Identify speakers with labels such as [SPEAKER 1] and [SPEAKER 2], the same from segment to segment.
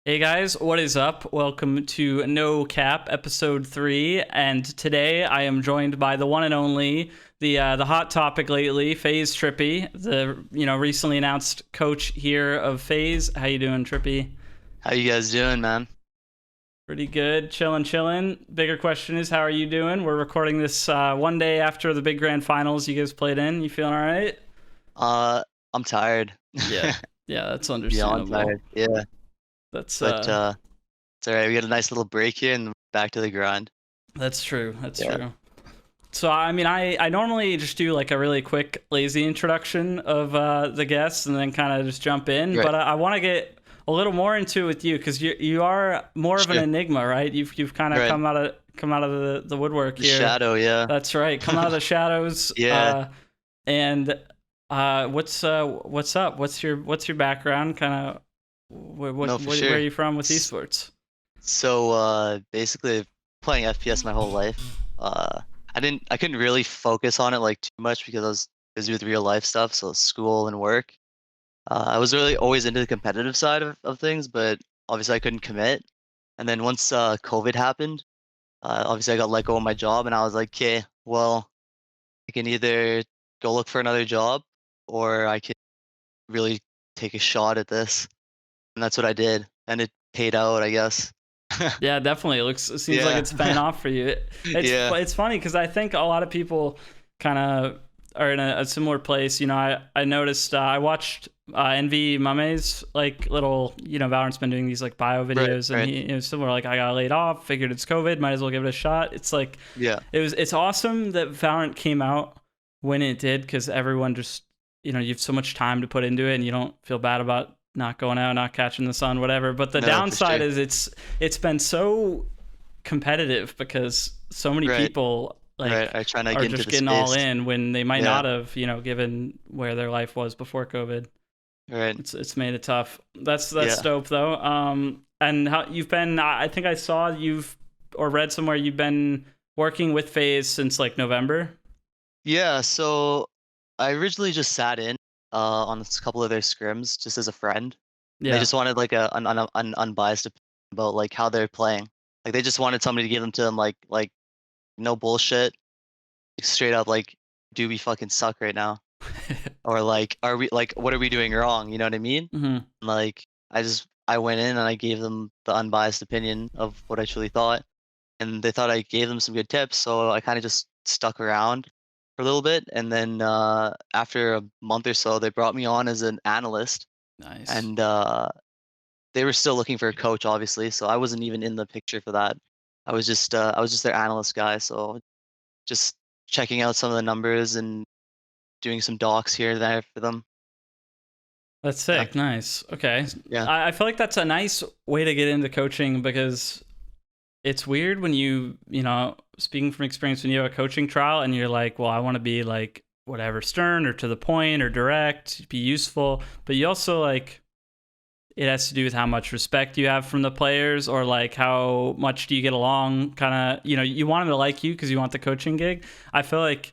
[SPEAKER 1] Hey guys, what is up? Welcome to No Cap episode 3, and today I am joined by the one and only, the hot topic lately, FaZe Trippy, the recently announced coach here of FaZe. How you doing, Trippy?
[SPEAKER 2] How you guys doing, man?
[SPEAKER 1] Pretty good, chillin', chillin'. Bigger question is, how are you doing? We're recording this one day after the big grand finals you guys played in. You feeling all right?
[SPEAKER 2] Uh, I'm tired.
[SPEAKER 1] Yeah, yeah, that's
[SPEAKER 2] Beyond
[SPEAKER 1] understandable.
[SPEAKER 2] tired. Yeah,
[SPEAKER 1] That's
[SPEAKER 2] but it's all right. We got a nice little break here and back to the grind.
[SPEAKER 1] that's true. That's
[SPEAKER 2] Yeah,
[SPEAKER 1] true. So I mean, I normally just do like a really quick, lazy introduction of the guests, and then kind of just jump in.
[SPEAKER 2] right.
[SPEAKER 1] But I want to get a little more into it with you because you are more of an
[SPEAKER 2] Sure.
[SPEAKER 1] enigma, right? You've kind of
[SPEAKER 2] Right.
[SPEAKER 1] come out of the woodwork
[SPEAKER 2] The
[SPEAKER 1] here.
[SPEAKER 2] shadow. Yeah.
[SPEAKER 1] That's right. Come out of the shadows.
[SPEAKER 2] Yeah.
[SPEAKER 1] And what's up? What's your background? Kind of
[SPEAKER 2] No, for
[SPEAKER 1] where are
[SPEAKER 2] sure.
[SPEAKER 1] you from with
[SPEAKER 2] S-
[SPEAKER 1] esports?
[SPEAKER 2] So basically, playing FPS my whole life. I couldn't really focus on it like too much because I was busy with real life stuff, so school and work. I was really always into the competitive side of things, but obviously I couldn't commit. And then once COVID happened. Obviously, I got let go of my job, and I was like, okay, well, I can either go look for another job, or I can really take a shot at this. And that's what I did, and it paid out, I guess.
[SPEAKER 1] Yeah, definitely. It seems like
[SPEAKER 2] Yeah,
[SPEAKER 1] it's paying off for you.
[SPEAKER 2] yeah,
[SPEAKER 1] It's funny because I think a lot of people kind of are in a similar place. I noticed I watched Envy Mame's like little Valorant's been doing these like bio
[SPEAKER 2] right,
[SPEAKER 1] videos, and
[SPEAKER 2] right,
[SPEAKER 1] he was similar like I got laid off, figured it's COVID, might as well give it a shot. It's like
[SPEAKER 2] yeah,
[SPEAKER 1] it's awesome that Valorant came out when it did because everyone just you have so much time to put into it, and you don't feel bad about not going out, not catching the sun, whatever. But the
[SPEAKER 2] no, for
[SPEAKER 1] downside
[SPEAKER 2] sure,
[SPEAKER 1] is it's been so competitive because so many
[SPEAKER 2] right,
[SPEAKER 1] people
[SPEAKER 2] right.
[SPEAKER 1] like
[SPEAKER 2] I try to
[SPEAKER 1] are
[SPEAKER 2] get into
[SPEAKER 1] just
[SPEAKER 2] the
[SPEAKER 1] getting all
[SPEAKER 2] space.
[SPEAKER 1] in when they might
[SPEAKER 2] Yeah,
[SPEAKER 1] not have, given where their life was before COVID.
[SPEAKER 2] right,
[SPEAKER 1] It's made it tough. That's
[SPEAKER 2] yeah,
[SPEAKER 1] dope though. And how you've been? I think I saw you've or read somewhere you've been working with FaZe since like November.
[SPEAKER 2] yeah. So I originally just sat in on a couple of their scrims just as a friend, and they
[SPEAKER 1] Yeah.
[SPEAKER 2] just wanted like an unbiased opinion about like how they're playing. Like they just wanted somebody to give them to them like no bullshit, like, straight up like, do we fucking suck right now? Or like, are we like, what are we doing wrong? You know what I mean?
[SPEAKER 1] Hmm.
[SPEAKER 2] Like I went in and I gave them the unbiased opinion of what I truly thought, and they thought I gave them some good tips, so I kind of just stuck around for a little bit, and then after a month or so, they brought me on as an analyst,
[SPEAKER 1] Nice.
[SPEAKER 2] and they were still looking for a coach, obviously, so I wasn't even in the picture for that. I was just their analyst guy, so just checking out some of the numbers and doing some docs here and there for them.
[SPEAKER 1] That's
[SPEAKER 2] Yeah,
[SPEAKER 1] sick. Nice. Okay.
[SPEAKER 2] yeah,
[SPEAKER 1] I feel like that's a nice way to get into coaching because it's weird when speaking from experience, when you have a coaching trial and you're like, well, I want to be like whatever, stern or to the point or direct, be useful. But you also like, it has to do with how much respect you have from the players or like how much do you get along. Kind of, you want them to like you because you want the coaching gig. I feel like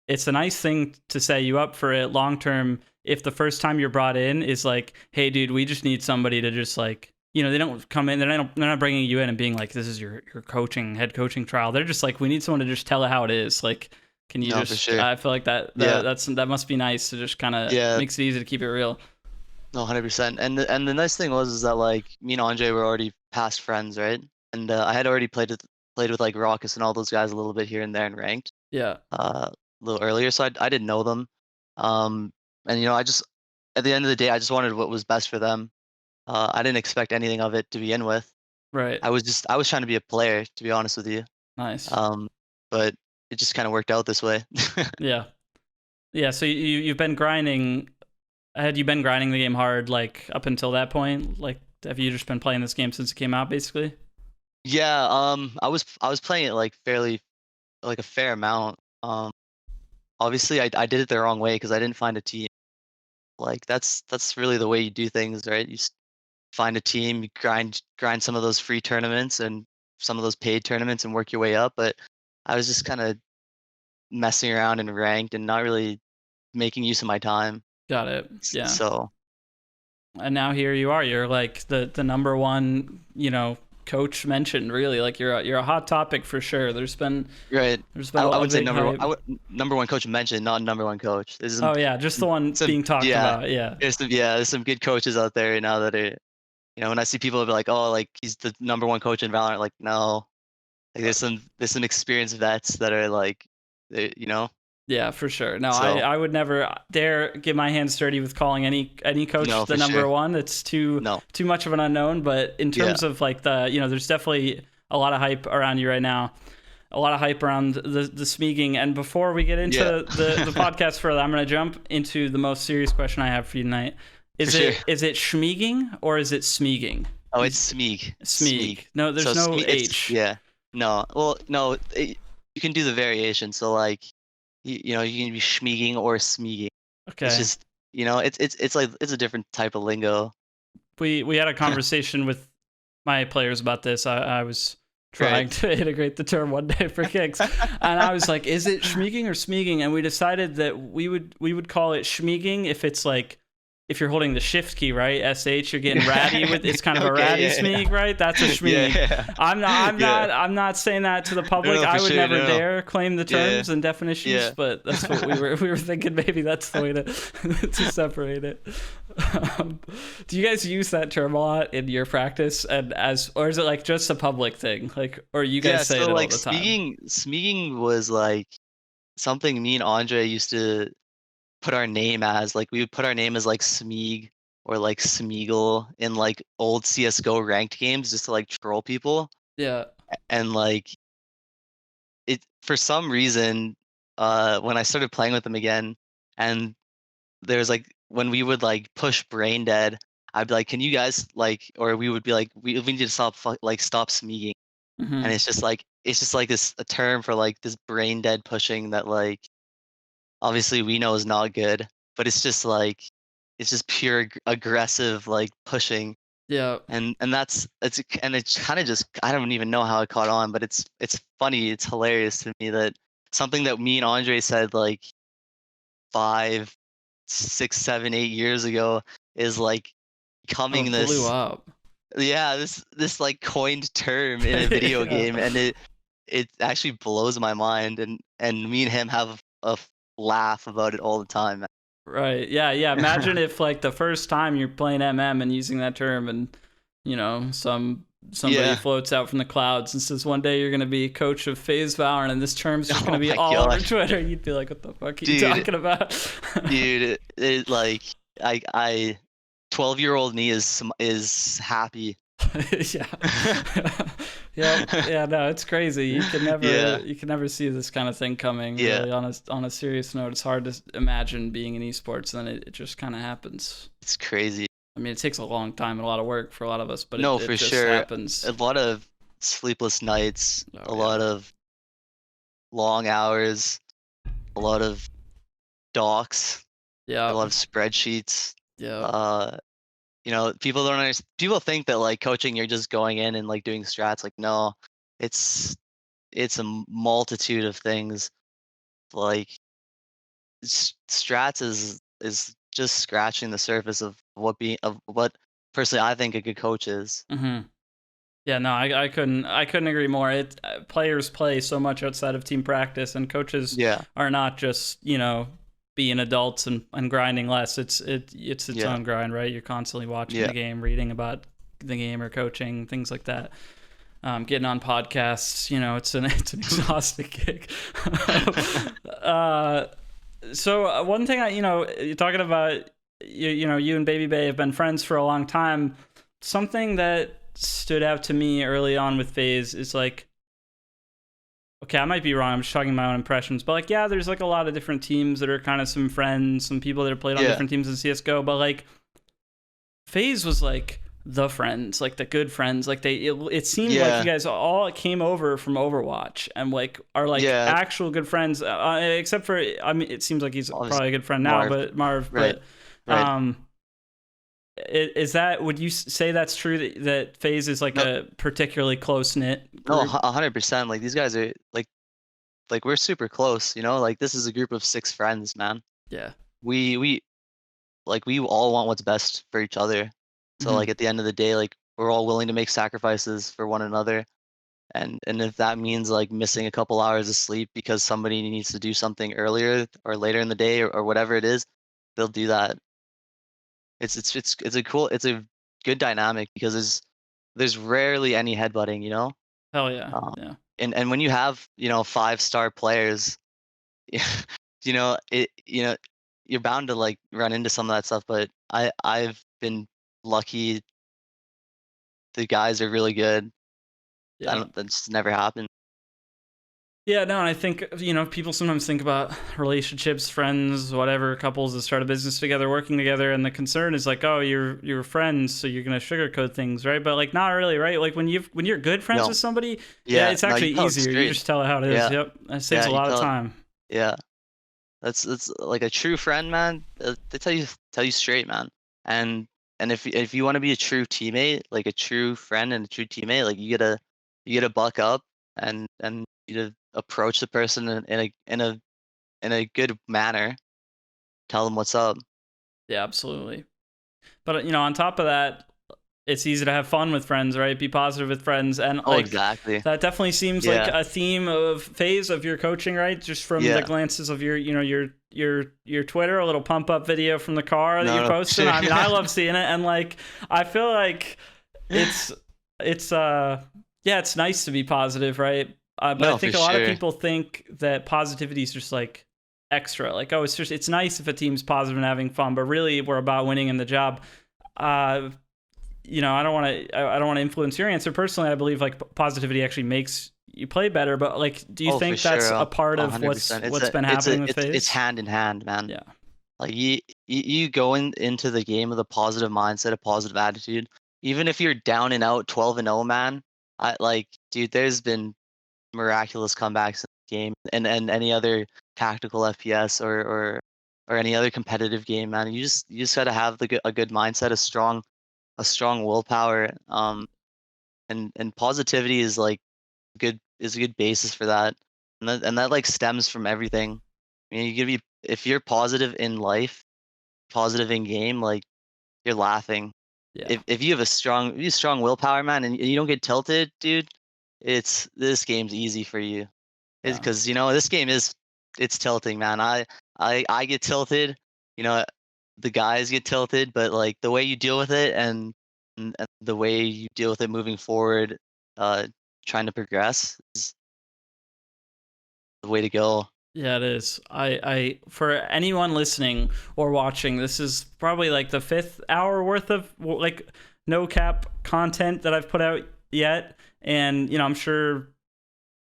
[SPEAKER 1] it's a nice thing to set you up for it long term if the first time you're brought in is like, hey dude, we just need somebody to just like, they don't come in, they're not bringing you in and being like, this is your coaching head coaching trial. They're just like, we need someone to just tell it how it is. Like, can you
[SPEAKER 2] no, for
[SPEAKER 1] just,
[SPEAKER 2] sure.
[SPEAKER 1] I feel like
[SPEAKER 2] Yeah,
[SPEAKER 1] that must be nice to just kind of
[SPEAKER 2] yeah,
[SPEAKER 1] makes it easy to keep it real.
[SPEAKER 2] no, 100%. And the nice thing was is that like me and Andre were already past friends, right? And I had already played with like Raucus and all those guys a little bit here and there and ranked
[SPEAKER 1] Yeah.
[SPEAKER 2] a little earlier, so I didn't know them. Um, and I just at the end of the day, I just wanted what was best for them. I didn't expect anything of it to begin with.
[SPEAKER 1] Right.
[SPEAKER 2] I was trying to be a player, to be honest with you.
[SPEAKER 1] Nice.
[SPEAKER 2] Um, but it just kind of worked out this way.
[SPEAKER 1] Yeah. Yeah. So you've been grinding. Had you been grinding the game hard like up until that point? Like, have you just been playing this game since it came out, basically?
[SPEAKER 2] Yeah, I was playing it like fairly like a fair amount. Obviously I did it the wrong way because I didn't find a team. Like that's really the way you do things, right? Find a team, you grind some of those free tournaments and some of those paid tournaments and work your way up. But I was just kind of messing around and ranked and not really making use of my time.
[SPEAKER 1] Got it. Yeah.
[SPEAKER 2] So
[SPEAKER 1] And now here you are. You're like the number one, coach mentioned. Really, like you're a hot topic for sure.
[SPEAKER 2] Right.
[SPEAKER 1] There's been
[SPEAKER 2] I
[SPEAKER 1] a
[SPEAKER 2] would say
[SPEAKER 1] big hype.
[SPEAKER 2] number one coach mentioned, not number one coach. There's
[SPEAKER 1] Oh yeah, just the one
[SPEAKER 2] some
[SPEAKER 1] being talked
[SPEAKER 2] yeah.
[SPEAKER 1] about. Yeah.
[SPEAKER 2] There's some good coaches out there now that are, when I see people be like, oh, like he's the number one coach in Valorant, like no, like there's some experienced vets that are like,
[SPEAKER 1] Yeah, for sure. No,
[SPEAKER 2] So
[SPEAKER 1] I would never dare get my hands dirty with calling any coach
[SPEAKER 2] no,
[SPEAKER 1] the
[SPEAKER 2] for
[SPEAKER 1] number
[SPEAKER 2] sure.
[SPEAKER 1] one. It's too
[SPEAKER 2] No.
[SPEAKER 1] much of an unknown. But in
[SPEAKER 2] Yeah.
[SPEAKER 1] terms of like there's definitely a lot of hype around you right now. A lot of hype around the Smeaging. And before we get into the podcast further, I'm gonna jump into the most serious question I have for you tonight. Is it Shmeaging or is it Smeaging?
[SPEAKER 2] Oh, it's Smeag.
[SPEAKER 1] Smeag. No, there's no H.
[SPEAKER 2] Yeah. No. Well, no. You can do the variation. So like, you can be Shmeaging or Smeaging.
[SPEAKER 1] Okay.
[SPEAKER 2] It's just, it's like it's a different type of lingo.
[SPEAKER 1] We had a conversation with my players about this. I was trying to integrate the term one day for kicks, and I was like, "Is it Shmeaging or Smeaging?" And we decided that we would call it Shmeaging if it's like if you're holding the shift key, right? SH, you're getting ratty with. It's kind of a ratty Smeag, right? That's a Shmeag. Yeah. I'm not saying that to the public.
[SPEAKER 2] No,
[SPEAKER 1] I would
[SPEAKER 2] sure,
[SPEAKER 1] never dare claim the terms and definitions,
[SPEAKER 2] Yeah.
[SPEAKER 1] but that's what we were thinking. Maybe that's the way to separate it. Do you guys use that term a lot in your practice, or is it like just a public thing, like, or you guys say it all the time?
[SPEAKER 2] Smeaging was like something me and Andre used to put our name as. Like we would put our name as like Smeag or like Smeagol in like old CS:GO ranked games just to like troll people.
[SPEAKER 1] Yeah.
[SPEAKER 2] And like it for some reason, when I started playing with them again, and there's like when we would like push brain dead, I'd be like, can you guys like, or we would be like, we need to stop Smeaging.
[SPEAKER 1] Mm-hmm.
[SPEAKER 2] And it's just like this a term for like this brain dead pushing that like obviously we know is not good, but it's just pure aggressive like pushing.
[SPEAKER 1] Yeah.
[SPEAKER 2] And it's kind of just, I don't even know how it caught on, but it's funny, it's hilarious to me that something that me and Andre said like 5, 6, 7, 8 years ago is like becoming
[SPEAKER 1] blew up.
[SPEAKER 2] Yeah, this like coined term in a video game, and it actually blows my mind, and me and him have a laugh about it all the time.
[SPEAKER 1] Right. Yeah. Imagine if like the first time you're playing MM and using that term, and somebody floats out from the clouds and says one day you're gonna be coach of FaZe Valorant and this term's just gonna be all over Twitter. You'd be like, what the fuck are you talking about?
[SPEAKER 2] Dude, it like I 12-year-old me is happy.
[SPEAKER 1] yeah. No, it's crazy. You can never see this kind of thing coming.
[SPEAKER 2] Yeah.
[SPEAKER 1] Really, on a serious note, it's hard to imagine being in esports, and then it just kind of happens.
[SPEAKER 2] It's crazy.
[SPEAKER 1] I mean, it takes a long time and a lot of work for a lot of us, but
[SPEAKER 2] no,
[SPEAKER 1] it
[SPEAKER 2] for
[SPEAKER 1] just
[SPEAKER 2] sure
[SPEAKER 1] happens.
[SPEAKER 2] A lot of sleepless nights, a lot of long hours, a lot of docs, a lot of spreadsheets.
[SPEAKER 1] Yeah.
[SPEAKER 2] People don't understand. People think that like coaching, you're just going in and like doing strats. Like no, it's a multitude of things. Like strats is just scratching the surface of what personally I think a good coach is.
[SPEAKER 1] Mm-hmm. Yeah, no, I couldn't agree more. Players play so much outside of team practice, and coaches are not just being adults and grinding less. It's its own grind, right? You're constantly watching the game, reading about the game or coaching, things like that. Getting on podcasts, it's an exhausting gig. So one thing you're talking about, you and Baby Bay have been friends for a long time. Something that stood out to me early on with FaZe is like, okay, I might be wrong, I'm just talking my own impressions, but like, yeah, there's like a lot of different teams that are kind of some friends, some people that have played on different teams in CSGO, but like FaZe was like the friends, like the good friends, like it seemed like you guys all came over from Overwatch and like are like actual good friends, except for, I mean, it seems like he's probably a good friend now, but Marv, right. Is that, would you say that's true that FaZe is like a particularly close knit group?
[SPEAKER 2] No, 100%. Like these guys are like we're super close. Like this is a group of 6 friends, man.
[SPEAKER 1] Yeah.
[SPEAKER 2] We like we all want what's best for each other. So
[SPEAKER 1] Mhm.
[SPEAKER 2] like at the end of the day, like we're all willing to make sacrifices for one another. And if that means like missing a couple hours of sleep because somebody needs to do something earlier or later in the day or whatever it is, they'll do that. It's a good dynamic because there's rarely any headbutting, you know?
[SPEAKER 1] Hell yeah.
[SPEAKER 2] Um,
[SPEAKER 1] Yeah.
[SPEAKER 2] and when you have, 5-star players, you know, you're bound to like run into some of that stuff, but I've been lucky. The guys are really good.
[SPEAKER 1] Yeah.
[SPEAKER 2] That's never happened.
[SPEAKER 1] Yeah, no, and I think people sometimes think about relationships, friends, whatever, couples that start a business together, working together, and the concern is like, oh, you're friends, so you're gonna sugarcoat things, right? But like, not really, right? Like when you're good friends
[SPEAKER 2] No,
[SPEAKER 1] with somebody, yeah,
[SPEAKER 2] yeah,
[SPEAKER 1] it's
[SPEAKER 2] no, you
[SPEAKER 1] actually
[SPEAKER 2] tell it
[SPEAKER 1] easier. You
[SPEAKER 2] straight.
[SPEAKER 1] just tell it how it is.
[SPEAKER 2] Yeah,
[SPEAKER 1] Yep, that saves
[SPEAKER 2] yeah,
[SPEAKER 1] a
[SPEAKER 2] you
[SPEAKER 1] lot of
[SPEAKER 2] tell it.
[SPEAKER 1] time.
[SPEAKER 2] Yeah, that's like a true friend, man. They tell you straight, man. And if you want to be a true teammate, like a true friend and a true teammate, like you gotta buck up and you gotta approach the person in a good manner. Tell them what's up.
[SPEAKER 1] Yeah, absolutely. But on top of that, it's easy to have fun with friends, right? Be positive with friends, and
[SPEAKER 2] Oh,
[SPEAKER 1] like
[SPEAKER 2] exactly.
[SPEAKER 1] that definitely seems like
[SPEAKER 2] Yeah,
[SPEAKER 1] a theme of phase of your coaching, right? Just from the
[SPEAKER 2] yeah.
[SPEAKER 1] glances of your Twitter, a little pump up video from the car that
[SPEAKER 2] No,
[SPEAKER 1] you're
[SPEAKER 2] no, for
[SPEAKER 1] posting.
[SPEAKER 2] sure.
[SPEAKER 1] I mean, I love seeing it, and like I feel like it's it's yeah, it's nice to be positive, right? But I
[SPEAKER 2] No, for
[SPEAKER 1] think a lot of
[SPEAKER 2] sure.
[SPEAKER 1] people think that positivity is just like extra, like, oh, it's nice if a team's positive and having fun, but really we're about winning in the job. uh I don't want to. I don't want to influence your answer personally. I believe like positivity actually makes you play better. But like, do you
[SPEAKER 2] Oh, for
[SPEAKER 1] think that's
[SPEAKER 2] sure.
[SPEAKER 1] a part of what's
[SPEAKER 2] 100%.
[SPEAKER 1] what's been happening with
[SPEAKER 2] It's
[SPEAKER 1] FaZe?
[SPEAKER 2] hand in hand, man.
[SPEAKER 1] Yeah,
[SPEAKER 2] Like you go into the game with a positive mindset, a positive attitude. Even if you're down and out 12-0, man. I like, dude, there's been miraculous comebacks in the game and any other tactical FPS or any other competitive game, man. You just gotta have a good mindset, a strong willpower. And positivity is like a good basis for that. And that like stems from everything. I mean, you could be if you're positive in life, positive in game, like you're laughing.
[SPEAKER 1] yeah,
[SPEAKER 2] If you have strong willpower, man, and you don't get tilted, dude, this game's easy for you. It's
[SPEAKER 1] yeah,
[SPEAKER 2] because this game it's tilting, man. I get tilted, you know, the guys get tilted, but like the way you deal with it and the way you deal with it moving forward, uh, trying to progress is the way to go.
[SPEAKER 1] yeah. It is. I for anyone listening or watching, this is probably like the fifth hour worth of like no cap content that I've put out yet, and I'm sure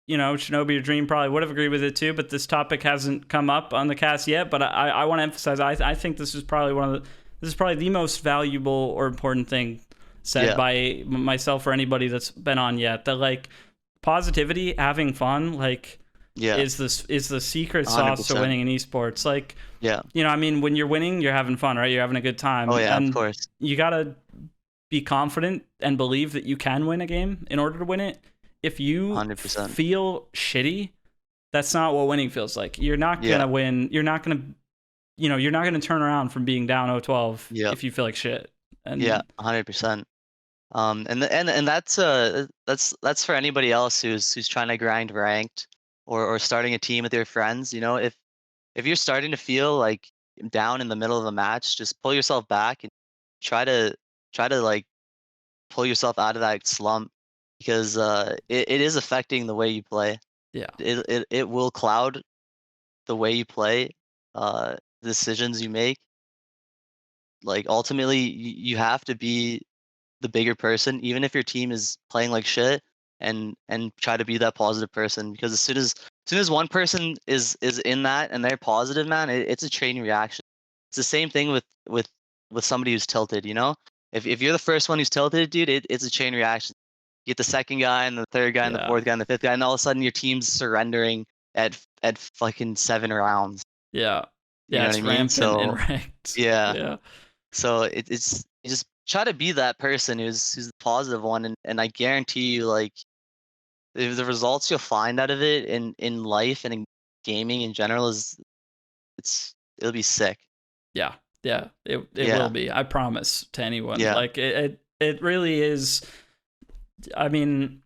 [SPEAKER 1] Shinobi or Dream probably would have agreed with it too, but this topic hasn't come up on the cast yet. But I want to emphasize, I think this is probably this is probably the most valuable or important thing said
[SPEAKER 2] Yeah,
[SPEAKER 1] by myself or anybody that's been on yet. That like positivity, having fun, like
[SPEAKER 2] yeah,
[SPEAKER 1] is the secret sauce to
[SPEAKER 2] 100%.
[SPEAKER 1] winning in esports. Like
[SPEAKER 2] Yeah.
[SPEAKER 1] I mean, when you're winning, you're having fun, right? You're having a good
[SPEAKER 2] Oh,
[SPEAKER 1] time,
[SPEAKER 2] yeah, of
[SPEAKER 1] and
[SPEAKER 2] course.
[SPEAKER 1] you gotta be confident and believe that you can win a game in order to win it. If you
[SPEAKER 2] 100%.
[SPEAKER 1] feel shitty, that's not what winning feels like. You're not
[SPEAKER 2] Yeah,
[SPEAKER 1] gonna win. You're not gonna, you're not gonna turn around from being down 0-12
[SPEAKER 2] yeah,
[SPEAKER 1] if you feel like shit.
[SPEAKER 2] yeah,
[SPEAKER 1] And
[SPEAKER 2] 100%. And that's for anybody else who's trying to grind ranked or starting a team with their friends. If you're starting to feel like down in the middle of a match, just pull yourself back and try to like pull yourself out of that slump because it is affecting the way you play.
[SPEAKER 1] yeah,
[SPEAKER 2] It will cloud the way you play, decisions you make. Like ultimately, you have to be the bigger person, even if your team is playing like shit, and try to be that positive person. Because as soon as one person is in that and they're positive, man, it's a chain reaction. It's the same thing with somebody who's tilted. If you're the first one who's tilted, dude, it's a chain reaction. You get the second guy and the third guy and the
[SPEAKER 1] yeah,
[SPEAKER 2] fourth guy and the fifth guy, and all of a sudden your team's surrendering at fucking 7 rounds.
[SPEAKER 1] yeah,
[SPEAKER 2] You
[SPEAKER 1] yeah.
[SPEAKER 2] know what
[SPEAKER 1] It's
[SPEAKER 2] I mean?
[SPEAKER 1] rampant in
[SPEAKER 2] So
[SPEAKER 1] ranked.
[SPEAKER 2] yeah.
[SPEAKER 1] Yeah,
[SPEAKER 2] So it's you just try to be that person who's the positive one, and I guarantee you, like the results you'll find out of it in life and in gaming in general it'll be sick.
[SPEAKER 1] yeah. Yeah, it
[SPEAKER 2] Yeah.
[SPEAKER 1] will be. I promise to anyone.
[SPEAKER 2] Yeah.
[SPEAKER 1] Like it really is. I mean,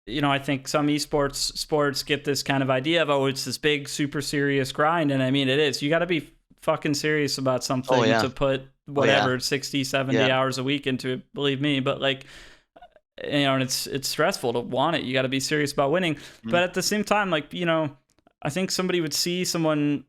[SPEAKER 1] I think some esports sports get this kind of idea of, oh, it's this big, super serious grind. And I mean, it is. You got to be fucking serious about something
[SPEAKER 2] yeah.
[SPEAKER 1] to put whatever 60, 70 hours a week into it, believe me. But like, and it's stressful to want it. You got to be serious about winning. But at the same time, like, I think somebody would see someone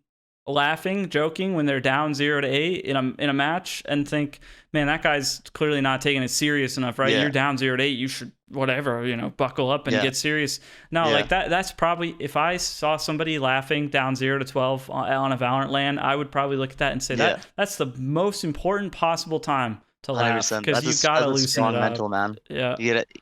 [SPEAKER 1] laughing, joking when they're down 0-8 in a match and think, man, that guy's clearly not taking it serious enough, right? You're down 0-8, you should whatever, buckle up and get serious. No, like that's probably, if I saw somebody laughing down 0-12 on a Valorant LAN, I would probably look at that and say that's the most important possible time to laugh, because you've got to loosen it up.
[SPEAKER 2] Mental, man.
[SPEAKER 1] Yeah.
[SPEAKER 2] You get it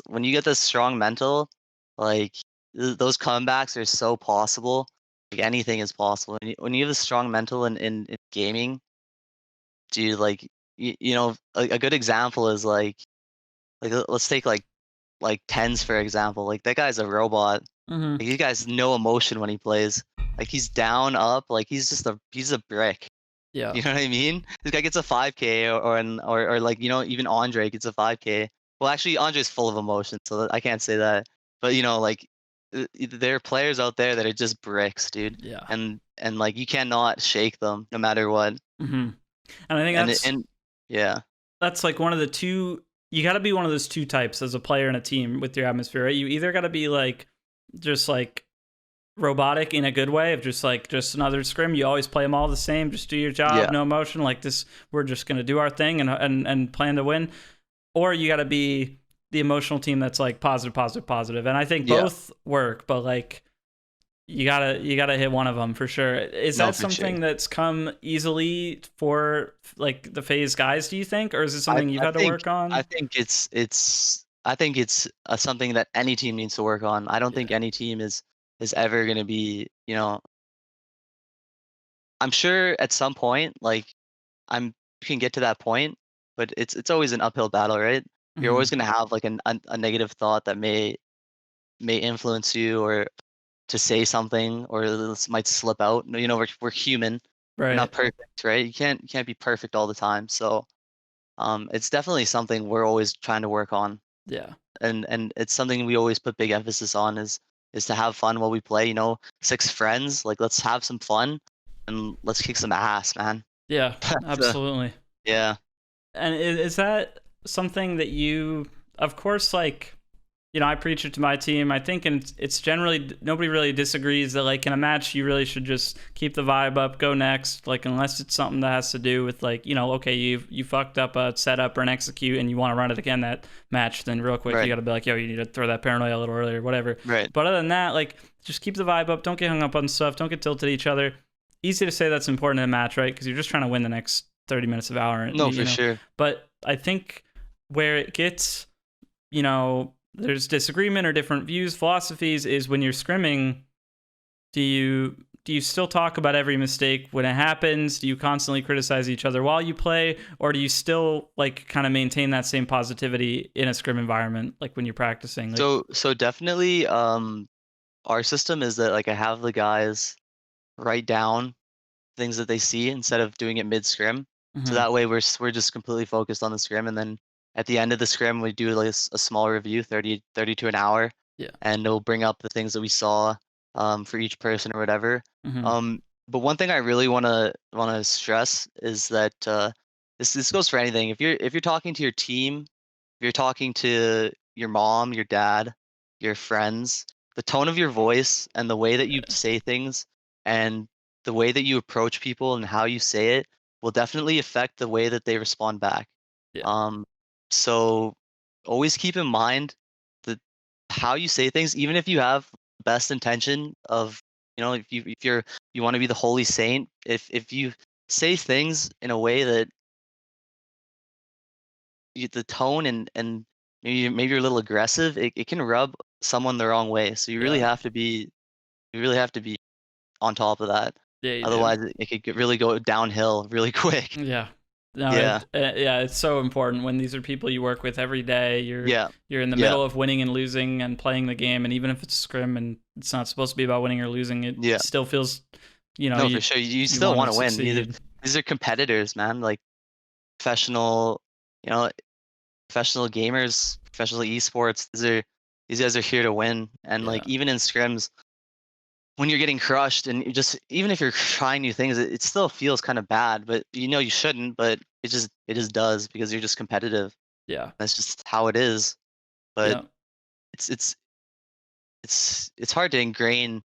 [SPEAKER 2] when you get this strong mental, like those comebacks are so possible. Like anything is possible when you have a strong mental in gaming. Dude, like a good example is like let's take like TENS for example. Like that guy's a robot. Like, he guy's no emotion when he plays. Like he's down, up, like he's a brick.
[SPEAKER 1] Yeah.
[SPEAKER 2] You know what I mean? This guy gets a 5K or like even Andre gets a 5K. Well, actually Andre's full of emotion, so I can't say that. But like there are players out there that are just bricks, dude.
[SPEAKER 1] Yeah.
[SPEAKER 2] And like you cannot shake them no matter what.
[SPEAKER 1] And I think that's like one of the two. You got to be one of those two types as a player in a team with your atmosphere, right? You either got to be like just like robotic in a good way of just another scrim. You always play them all the same. Just do your job, no emotion. Like this, we're just gonna do our thing and plan to win. Or you got to be the emotional team that's like positive. And I think both work, but like you gotta hit one of them for sure. Is that something that's come easily for like the FaZe guys, do you think, or is it something you've had to work on?
[SPEAKER 2] I think it's something that any team needs to work on. I don't think any team is ever going to be, I'm sure at some point, like you can get to that point, but it's always an uphill battle, right? You're always going to have like a negative thought that may influence you, or to say something, or this might slip out. We're human. Right. We're not perfect, right? You can't be perfect all the time. So it's definitely something we're always trying to work on.
[SPEAKER 1] Yeah.
[SPEAKER 2] And it's something we always put big emphasis on is to have fun while we play. 6 friends, like let's have some fun and let's kick some ass, man.
[SPEAKER 1] Yeah, absolutely.
[SPEAKER 2] Yeah.
[SPEAKER 1] And is that something that you, of course, like, I preach it to my team. I think it's generally, nobody really disagrees that like in a match, you really should just keep the vibe up, go next. Like, unless it's something that has to do with like, okay, you fucked up a setup or an execute and you want to run it again that match, then real quick, you got to be like, yo, you need to throw that paranoia a little earlier, whatever.
[SPEAKER 2] Right.
[SPEAKER 1] But other than that, like, just keep the vibe up. Don't get hung up on stuff. Don't get tilted at each other. Easy to say that's important in a match, right? Because you're just trying to win the next 30 minutes of Valorant.
[SPEAKER 2] No, for sure.
[SPEAKER 1] But I think where it gets, there's disagreement or different views, philosophies, is when you're scrimming, do you still talk about every mistake when it happens? Do you constantly criticize each other while you play? Or do you still like kind of maintain that same positivity in a scrim environment, like when you're practicing? Like,
[SPEAKER 2] so definitely our system is that like I have the guys write down things that they see instead of doing it mid scrim. So that way we're just completely focused on the scrim, and then at the end of the scrim we do like a small review, 30 to an hour.
[SPEAKER 1] Yeah. And
[SPEAKER 2] it'll bring up the things that we saw for each person or whatever. But one thing I really want to stress is that this goes for anything. If you're talking to your team, if you're talking to your mom, your dad, your friends, the tone of your voice and the way that you say things and the way that you approach people and how you say it will definitely affect the way that they respond back.
[SPEAKER 1] Yeah.
[SPEAKER 2] So always keep in mind that how you say things, even if you have the best intention of, if you want to be the holy saint, if you say things in a way that the tone and maybe you're a little aggressive, it can rub someone the wrong way. So you really have to be on top of that.
[SPEAKER 1] Yeah.
[SPEAKER 2] Otherwise, it could really go downhill really quick.
[SPEAKER 1] Yeah. No, it's so important when these are people you work with every day. You're in the middle of winning and losing and playing the game, and even if it's a scrim and it's not supposed to be about winning or losing, it still feels,
[SPEAKER 2] No, for sure. You still want to win. these are competitors, man. Like professional, you know, professional gamers, professional esports. These guys are here to win. And
[SPEAKER 1] Yeah.
[SPEAKER 2] like even in scrims, when you're getting crushed and you just even if you're trying new things, it still feels kind of bad. But you know you shouldn't, but it just does because you're just competitive.
[SPEAKER 1] Yeah.
[SPEAKER 2] That's just how it is. But
[SPEAKER 1] Yeah.
[SPEAKER 2] it's it's it's hard to ingrain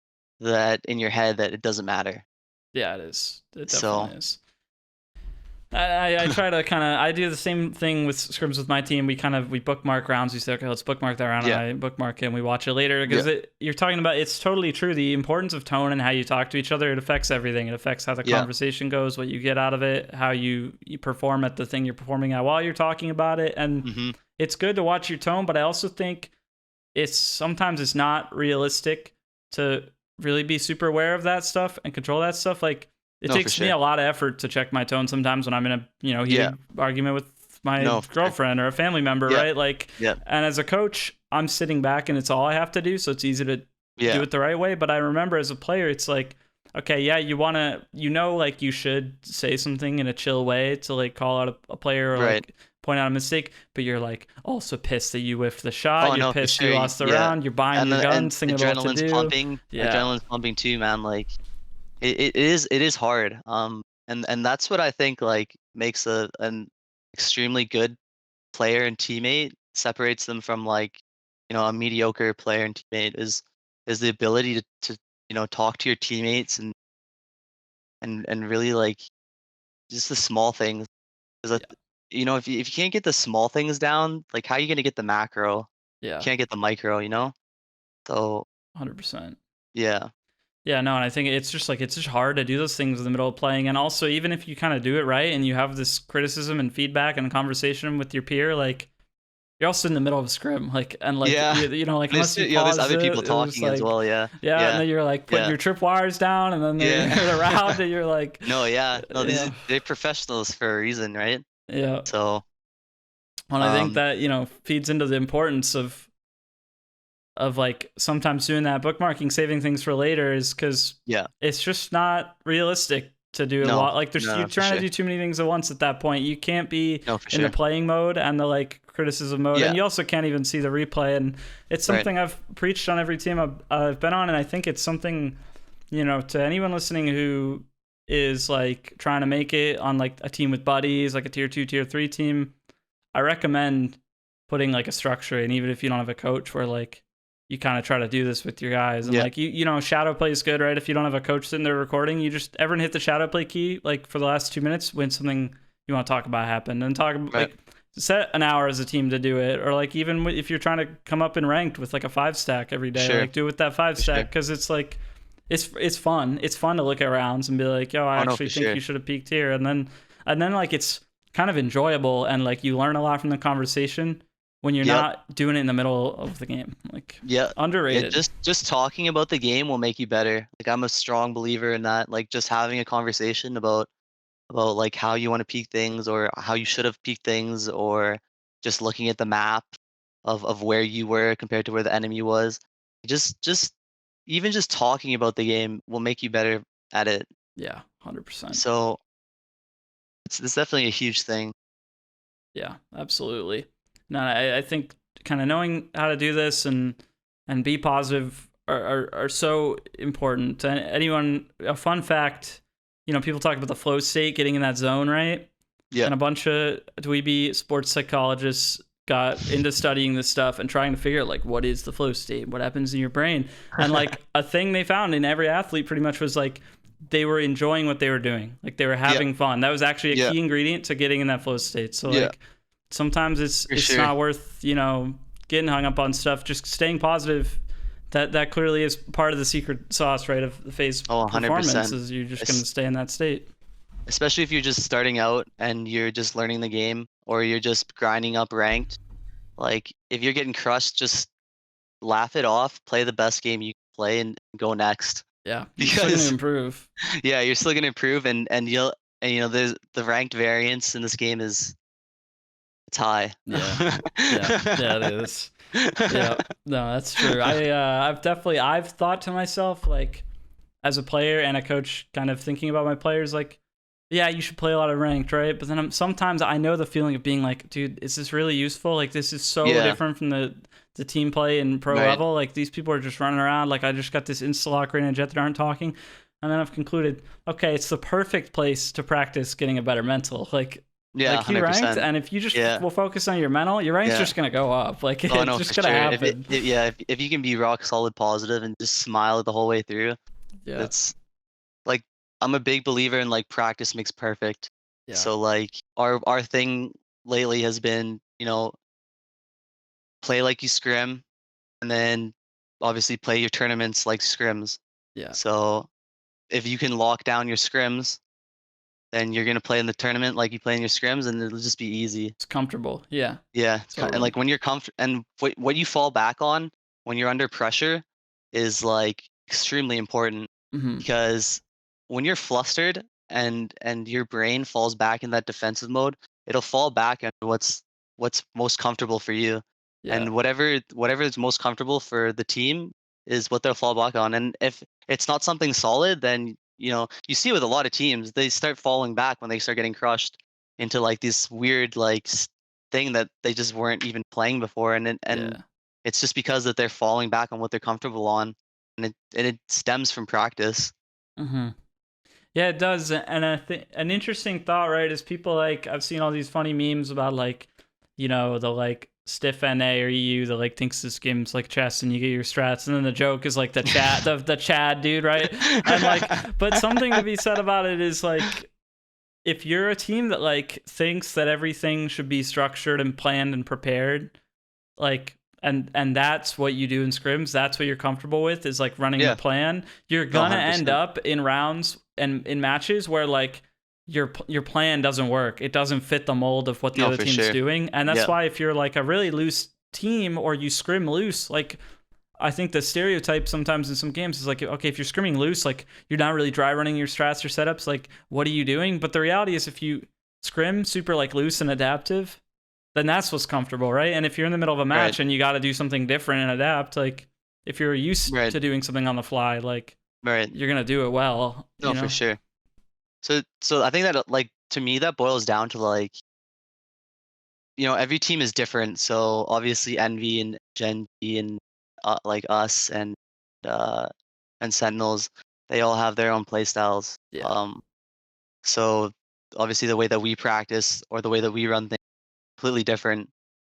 [SPEAKER 2] that in your head that it doesn't matter.
[SPEAKER 1] Yeah, it is. It
[SPEAKER 2] So
[SPEAKER 1] definitely is. I try to kind of I do the same thing with scrims with my team. We bookmark rounds. We say, okay, let's bookmark that round, and
[SPEAKER 2] yeah,
[SPEAKER 1] I bookmark it and we watch it later because
[SPEAKER 2] yeah,
[SPEAKER 1] you're talking about it's totally true. The importance of tone and how you talk to each other, it affects everything. It affects how the
[SPEAKER 2] yeah.
[SPEAKER 1] conversation goes, what you get out of it, how you perform at the thing you're performing at while you're talking about it, and
[SPEAKER 2] Hmm.
[SPEAKER 1] it's good to watch your tone. But I also think sometimes it's not realistic to really be super aware of that stuff and control that stuff. Like it
[SPEAKER 2] No, for
[SPEAKER 1] takes me
[SPEAKER 2] sure.
[SPEAKER 1] a lot of effort to check my tone sometimes when I'm in a
[SPEAKER 2] Yeah,
[SPEAKER 1] heated argument with my
[SPEAKER 2] no, for sure.
[SPEAKER 1] girlfriend or a family member,
[SPEAKER 2] Yeah,
[SPEAKER 1] right? Like,
[SPEAKER 2] yeah,
[SPEAKER 1] and as a coach, I'm sitting back and it's all I have to do, so it's easy to do
[SPEAKER 2] yeah.
[SPEAKER 1] it the right way. But I remember as a player, it's like, okay, yeah, you want to, like you should say something in a chill way to like call out a player or
[SPEAKER 2] Right.
[SPEAKER 1] like point out a mistake, but you're like also pissed that you whiffed the shot.
[SPEAKER 2] Oh
[SPEAKER 1] You're
[SPEAKER 2] no, for
[SPEAKER 1] pissed
[SPEAKER 2] sure.
[SPEAKER 1] you lost the
[SPEAKER 2] Yeah,
[SPEAKER 1] round. You're buying your
[SPEAKER 2] and
[SPEAKER 1] guns, thinking about what to do. Yeah,
[SPEAKER 2] adrenaline's pumping too, man. Like it is hard. And that's what I think like makes an extremely good player and teammate separates them from like a mediocre player and teammate is the ability to talk to your teammates and really like just the small things. 'Cause
[SPEAKER 1] yeah,
[SPEAKER 2] if you can't get the small things down, like how are you gonna get the macro? You
[SPEAKER 1] yeah,
[SPEAKER 2] can't get the micro, you know? So
[SPEAKER 1] 100%.
[SPEAKER 2] yeah,
[SPEAKER 1] Yeah, no, and I think it's just hard to do those things in the middle of playing, and also even if you kind of do it right and you have this criticism and feedback and conversation with your peer, like you're also in the middle of a scrim, like and like
[SPEAKER 2] yeah.
[SPEAKER 1] like
[SPEAKER 2] There's
[SPEAKER 1] unless you
[SPEAKER 2] there's
[SPEAKER 1] pause
[SPEAKER 2] other
[SPEAKER 1] it,
[SPEAKER 2] people
[SPEAKER 1] it was
[SPEAKER 2] talking as
[SPEAKER 1] like
[SPEAKER 2] well. Yeah,
[SPEAKER 1] yeah, and
[SPEAKER 2] yeah,
[SPEAKER 1] then you're like putting
[SPEAKER 2] yeah,
[SPEAKER 1] your tripwires down, and then
[SPEAKER 2] yeah.
[SPEAKER 1] they're around, and you're like,
[SPEAKER 2] No, yeah, no.
[SPEAKER 1] yeah,
[SPEAKER 2] They're professionals for a reason, right?
[SPEAKER 1] yeah.
[SPEAKER 2] So
[SPEAKER 1] And I think
[SPEAKER 2] um,
[SPEAKER 1] that feeds into the importance of like sometimes doing that bookmarking, saving things for later, is because
[SPEAKER 2] yeah,
[SPEAKER 1] it's just not realistic to do a
[SPEAKER 2] no,
[SPEAKER 1] lot. Like
[SPEAKER 2] no,
[SPEAKER 1] you're
[SPEAKER 2] no, for
[SPEAKER 1] trying to
[SPEAKER 2] sure,
[SPEAKER 1] do too many things at once at that point. You can't be
[SPEAKER 2] no, for
[SPEAKER 1] in the
[SPEAKER 2] sure.
[SPEAKER 1] playing mode and the like criticism mode,
[SPEAKER 2] Yeah,
[SPEAKER 1] and you also can't even see the replay. And it's
[SPEAKER 2] right.
[SPEAKER 1] something I've preached on every team I've been on, and I think it's something to anyone listening who is like trying to make it on like a team with buddies, like a tier 2, tier 3 team. I recommend putting like a structure in, even if you don't have a coach, where like you kind of try to do this with your guys. And
[SPEAKER 2] Yeah,
[SPEAKER 1] like shadow play is good, right? If you don't have a coach sitting there recording, you just everyone hit the shadow play key like for the last 2 minutes when something you want to talk about happened, and talk
[SPEAKER 2] right.
[SPEAKER 1] like set an hour as a team to do it, or like even if you're trying to come up in ranked with like a 5 stack every day,
[SPEAKER 2] Sure,
[SPEAKER 1] like do it with that 5
[SPEAKER 2] for sure.
[SPEAKER 1] stack, because it's like it's fun. It's fun to look at rounds and be like, yo, I
[SPEAKER 2] Oh no,
[SPEAKER 1] actually
[SPEAKER 2] for
[SPEAKER 1] think
[SPEAKER 2] sure.
[SPEAKER 1] you should have peaked here, and then like it's kind of enjoyable, and like you learn a lot from the conversation when you're
[SPEAKER 2] Yep.
[SPEAKER 1] not doing it in the middle of the game. Like
[SPEAKER 2] Yeah. Yeah,
[SPEAKER 1] underrated.
[SPEAKER 2] just talking about the game will make you better. Like I'm a strong believer in that. Like just having a conversation about like how you want to peak things or how you should have peaked things or just looking at the map of where you were compared to where the enemy was. Just even just talking about the game will make you better at it.
[SPEAKER 1] Yeah, 100%.
[SPEAKER 2] So it's definitely a huge thing.
[SPEAKER 1] Yeah, absolutely. No, I think kind of knowing how to do this and be positive are so important. And anyone, a fun fact, people talk about the flow state, getting in that zone, right?
[SPEAKER 2] Yeah.
[SPEAKER 1] And a bunch of dweeby sports psychologists got into studying this stuff and trying to figure out like what is the flow state, what happens in your brain, and like a thing they found in every athlete pretty much was like they were enjoying what they were doing, like they were
[SPEAKER 2] Yeah.
[SPEAKER 1] having fun. That was actually a
[SPEAKER 2] Yeah.
[SPEAKER 1] key ingredient to getting in that flow state. So
[SPEAKER 2] Yeah.
[SPEAKER 1] like sometimes it's
[SPEAKER 2] For
[SPEAKER 1] it's
[SPEAKER 2] sure.
[SPEAKER 1] not worth getting hung up on stuff. Just staying positive. That clearly is part of the secret sauce, right, of the FaZe
[SPEAKER 2] Oh,
[SPEAKER 1] performance.
[SPEAKER 2] 100%.
[SPEAKER 1] Is you're just going to stay in that state.
[SPEAKER 2] Especially if you're just starting out and you're just learning the game or you're just grinding up ranked. Like if you're getting crushed, just laugh it off, play the best game you can play and go next.
[SPEAKER 1] Yeah, you're still going to
[SPEAKER 2] Because
[SPEAKER 1] improve.
[SPEAKER 2] yeah, you're still gonna improve and there's the ranked variance in this game it's high.
[SPEAKER 1] Yeah, yeah, it is. Yeah, no, that's true. I've thought to myself, like, as a player and a coach, kind of thinking about my players, like yeah, you should play a lot of ranked, right? But then sometimes I know the feeling of being like, dude, is this really useful? Like, this is so
[SPEAKER 2] Yeah,
[SPEAKER 1] different from the team play and pro
[SPEAKER 2] right.
[SPEAKER 1] level. Like, these people are just running around. Like, I just got this insta-lock right and Jet that aren't talking. And then I've concluded, okay, it's the perfect place to practice getting a better mental.
[SPEAKER 2] Yeah,
[SPEAKER 1] Like you ranked,
[SPEAKER 2] 100%.
[SPEAKER 1] and if you just
[SPEAKER 2] Yeah,
[SPEAKER 1] will focus on your mental, your rank's
[SPEAKER 2] yeah.
[SPEAKER 1] just gonna go up. Like,
[SPEAKER 2] Oh
[SPEAKER 1] it's
[SPEAKER 2] no,
[SPEAKER 1] just
[SPEAKER 2] for
[SPEAKER 1] gonna
[SPEAKER 2] sure.
[SPEAKER 1] happen.
[SPEAKER 2] If you can be rock solid positive and just smile the whole way through,
[SPEAKER 1] Yeah,
[SPEAKER 2] that's like I'm a big believer in like practice makes perfect.
[SPEAKER 1] yeah,
[SPEAKER 2] So like our thing lately has been, play like you scrim and then obviously play your tournaments like scrims.
[SPEAKER 1] yeah.
[SPEAKER 2] So if you can lock down your scrims, then you're gonna play in the tournament like you play in your scrims and it'll just be easy.
[SPEAKER 1] It's comfortable. Yeah,
[SPEAKER 2] Yeah, and
[SPEAKER 1] totally.
[SPEAKER 2] like when you're and what you fall back on when you're under pressure is like extremely important
[SPEAKER 1] Hmm.
[SPEAKER 2] because when you're flustered and your brain falls back in that defensive mode, it'll fall back on what's most comfortable for you.
[SPEAKER 1] Yeah,
[SPEAKER 2] And whatever is most comfortable for the team is what they'll fall back on. And if it's not something solid, then you see with a lot of teams, they start falling back when they start getting crushed into like this weird like thing that they just weren't even playing before, and
[SPEAKER 1] yeah.
[SPEAKER 2] it's just because that they're falling back on what they're comfortable on, and it stems from practice.
[SPEAKER 1] Hmm. Yeah, it does. And I think an interesting thought, right, is people like I've seen all these funny memes about like, the like stiff NA or EU that like thinks this game's like chess and you get your strats, and then the joke is like the Chad dude, right? And like, but something to be said about it is like if you're a team that like thinks that everything should be structured and planned and prepared, like and that's what you do in scrims, that's what you're comfortable with is like running the
[SPEAKER 2] Yeah,
[SPEAKER 1] plan, you're
[SPEAKER 2] no,
[SPEAKER 1] gonna end
[SPEAKER 2] 100%.
[SPEAKER 1] up in rounds and in matches where like your plan doesn't work, it doesn't fit the mold of what the
[SPEAKER 2] No,
[SPEAKER 1] other
[SPEAKER 2] for
[SPEAKER 1] team's
[SPEAKER 2] sure.
[SPEAKER 1] doing. And that's
[SPEAKER 2] Yeah,
[SPEAKER 1] why if you're like a really loose team or you scrim loose, like I think the stereotype sometimes in some games is like, okay, if you're scrimming loose, like you're not really dry running your strats or setups, like what are you doing? But the reality is if you scrim super like loose and adaptive, then that's what's comfortable, right? And if you're in the middle of a
[SPEAKER 2] right,
[SPEAKER 1] match and you got to do something different and adapt, like if you're used
[SPEAKER 2] right,
[SPEAKER 1] to doing something on the fly, like
[SPEAKER 2] right.
[SPEAKER 1] you're gonna do it well,
[SPEAKER 2] No, for sure. So I think that like to me that boils down to like every team is different. So obviously Envy and Gen G and like us uh and Sentinels, they all have their own play styles.
[SPEAKER 1] Yeah.
[SPEAKER 2] So obviously the way that we practice or the way that we run things is completely different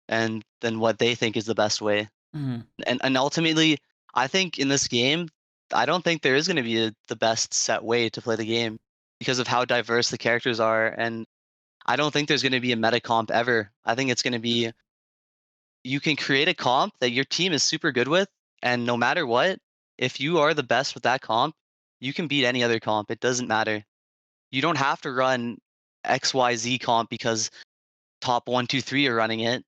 [SPEAKER 2] and than what they think is the best way.
[SPEAKER 1] Mm-hmm.
[SPEAKER 2] And ultimately, I think in this game, I don't think there is going to be the best set way to play the game because of how diverse the characters are, and I don't think there's going to be a meta comp ever. I think it's going to be you can create a comp that your team is super good with, and no matter what, if you are the best with that comp, you can beat any other comp. It doesn't matter. You don't have to run XYZ comp because top 1, 2, 3 are running it.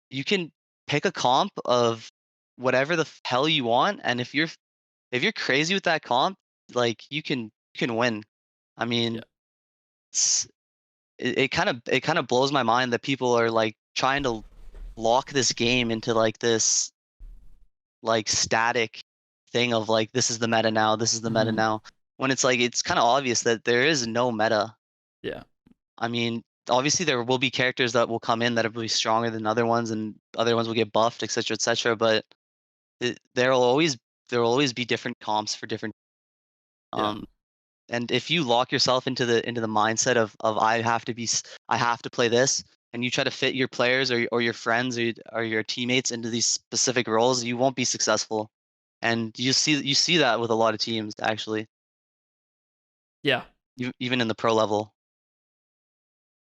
[SPEAKER 2] You can pick a comp of whatever the hell you want, and if you're crazy with that comp, like you can win. I
[SPEAKER 1] Yeah.
[SPEAKER 2] mean, it's, it kind of blows my mind that people are like trying to lock this game into like this like static thing of like this is the meta now, this is the meta
[SPEAKER 1] Mm-hmm.
[SPEAKER 2] now. When it's like it's kind of obvious that there is no meta.
[SPEAKER 1] Yeah.
[SPEAKER 2] I mean, obviously there will be characters that will come in that will be stronger than other ones, and other ones will get buffed, etc., etc. But there will always be different comps for different.
[SPEAKER 1] Yeah.
[SPEAKER 2] Um, and if you lock yourself into the mindset of I have to play this, and you try to fit your players or your friends or your teammates into these specific roles, you won't be successful. And you see that with a lot of teams actually,
[SPEAKER 1] Yeah.
[SPEAKER 2] even in the pro level.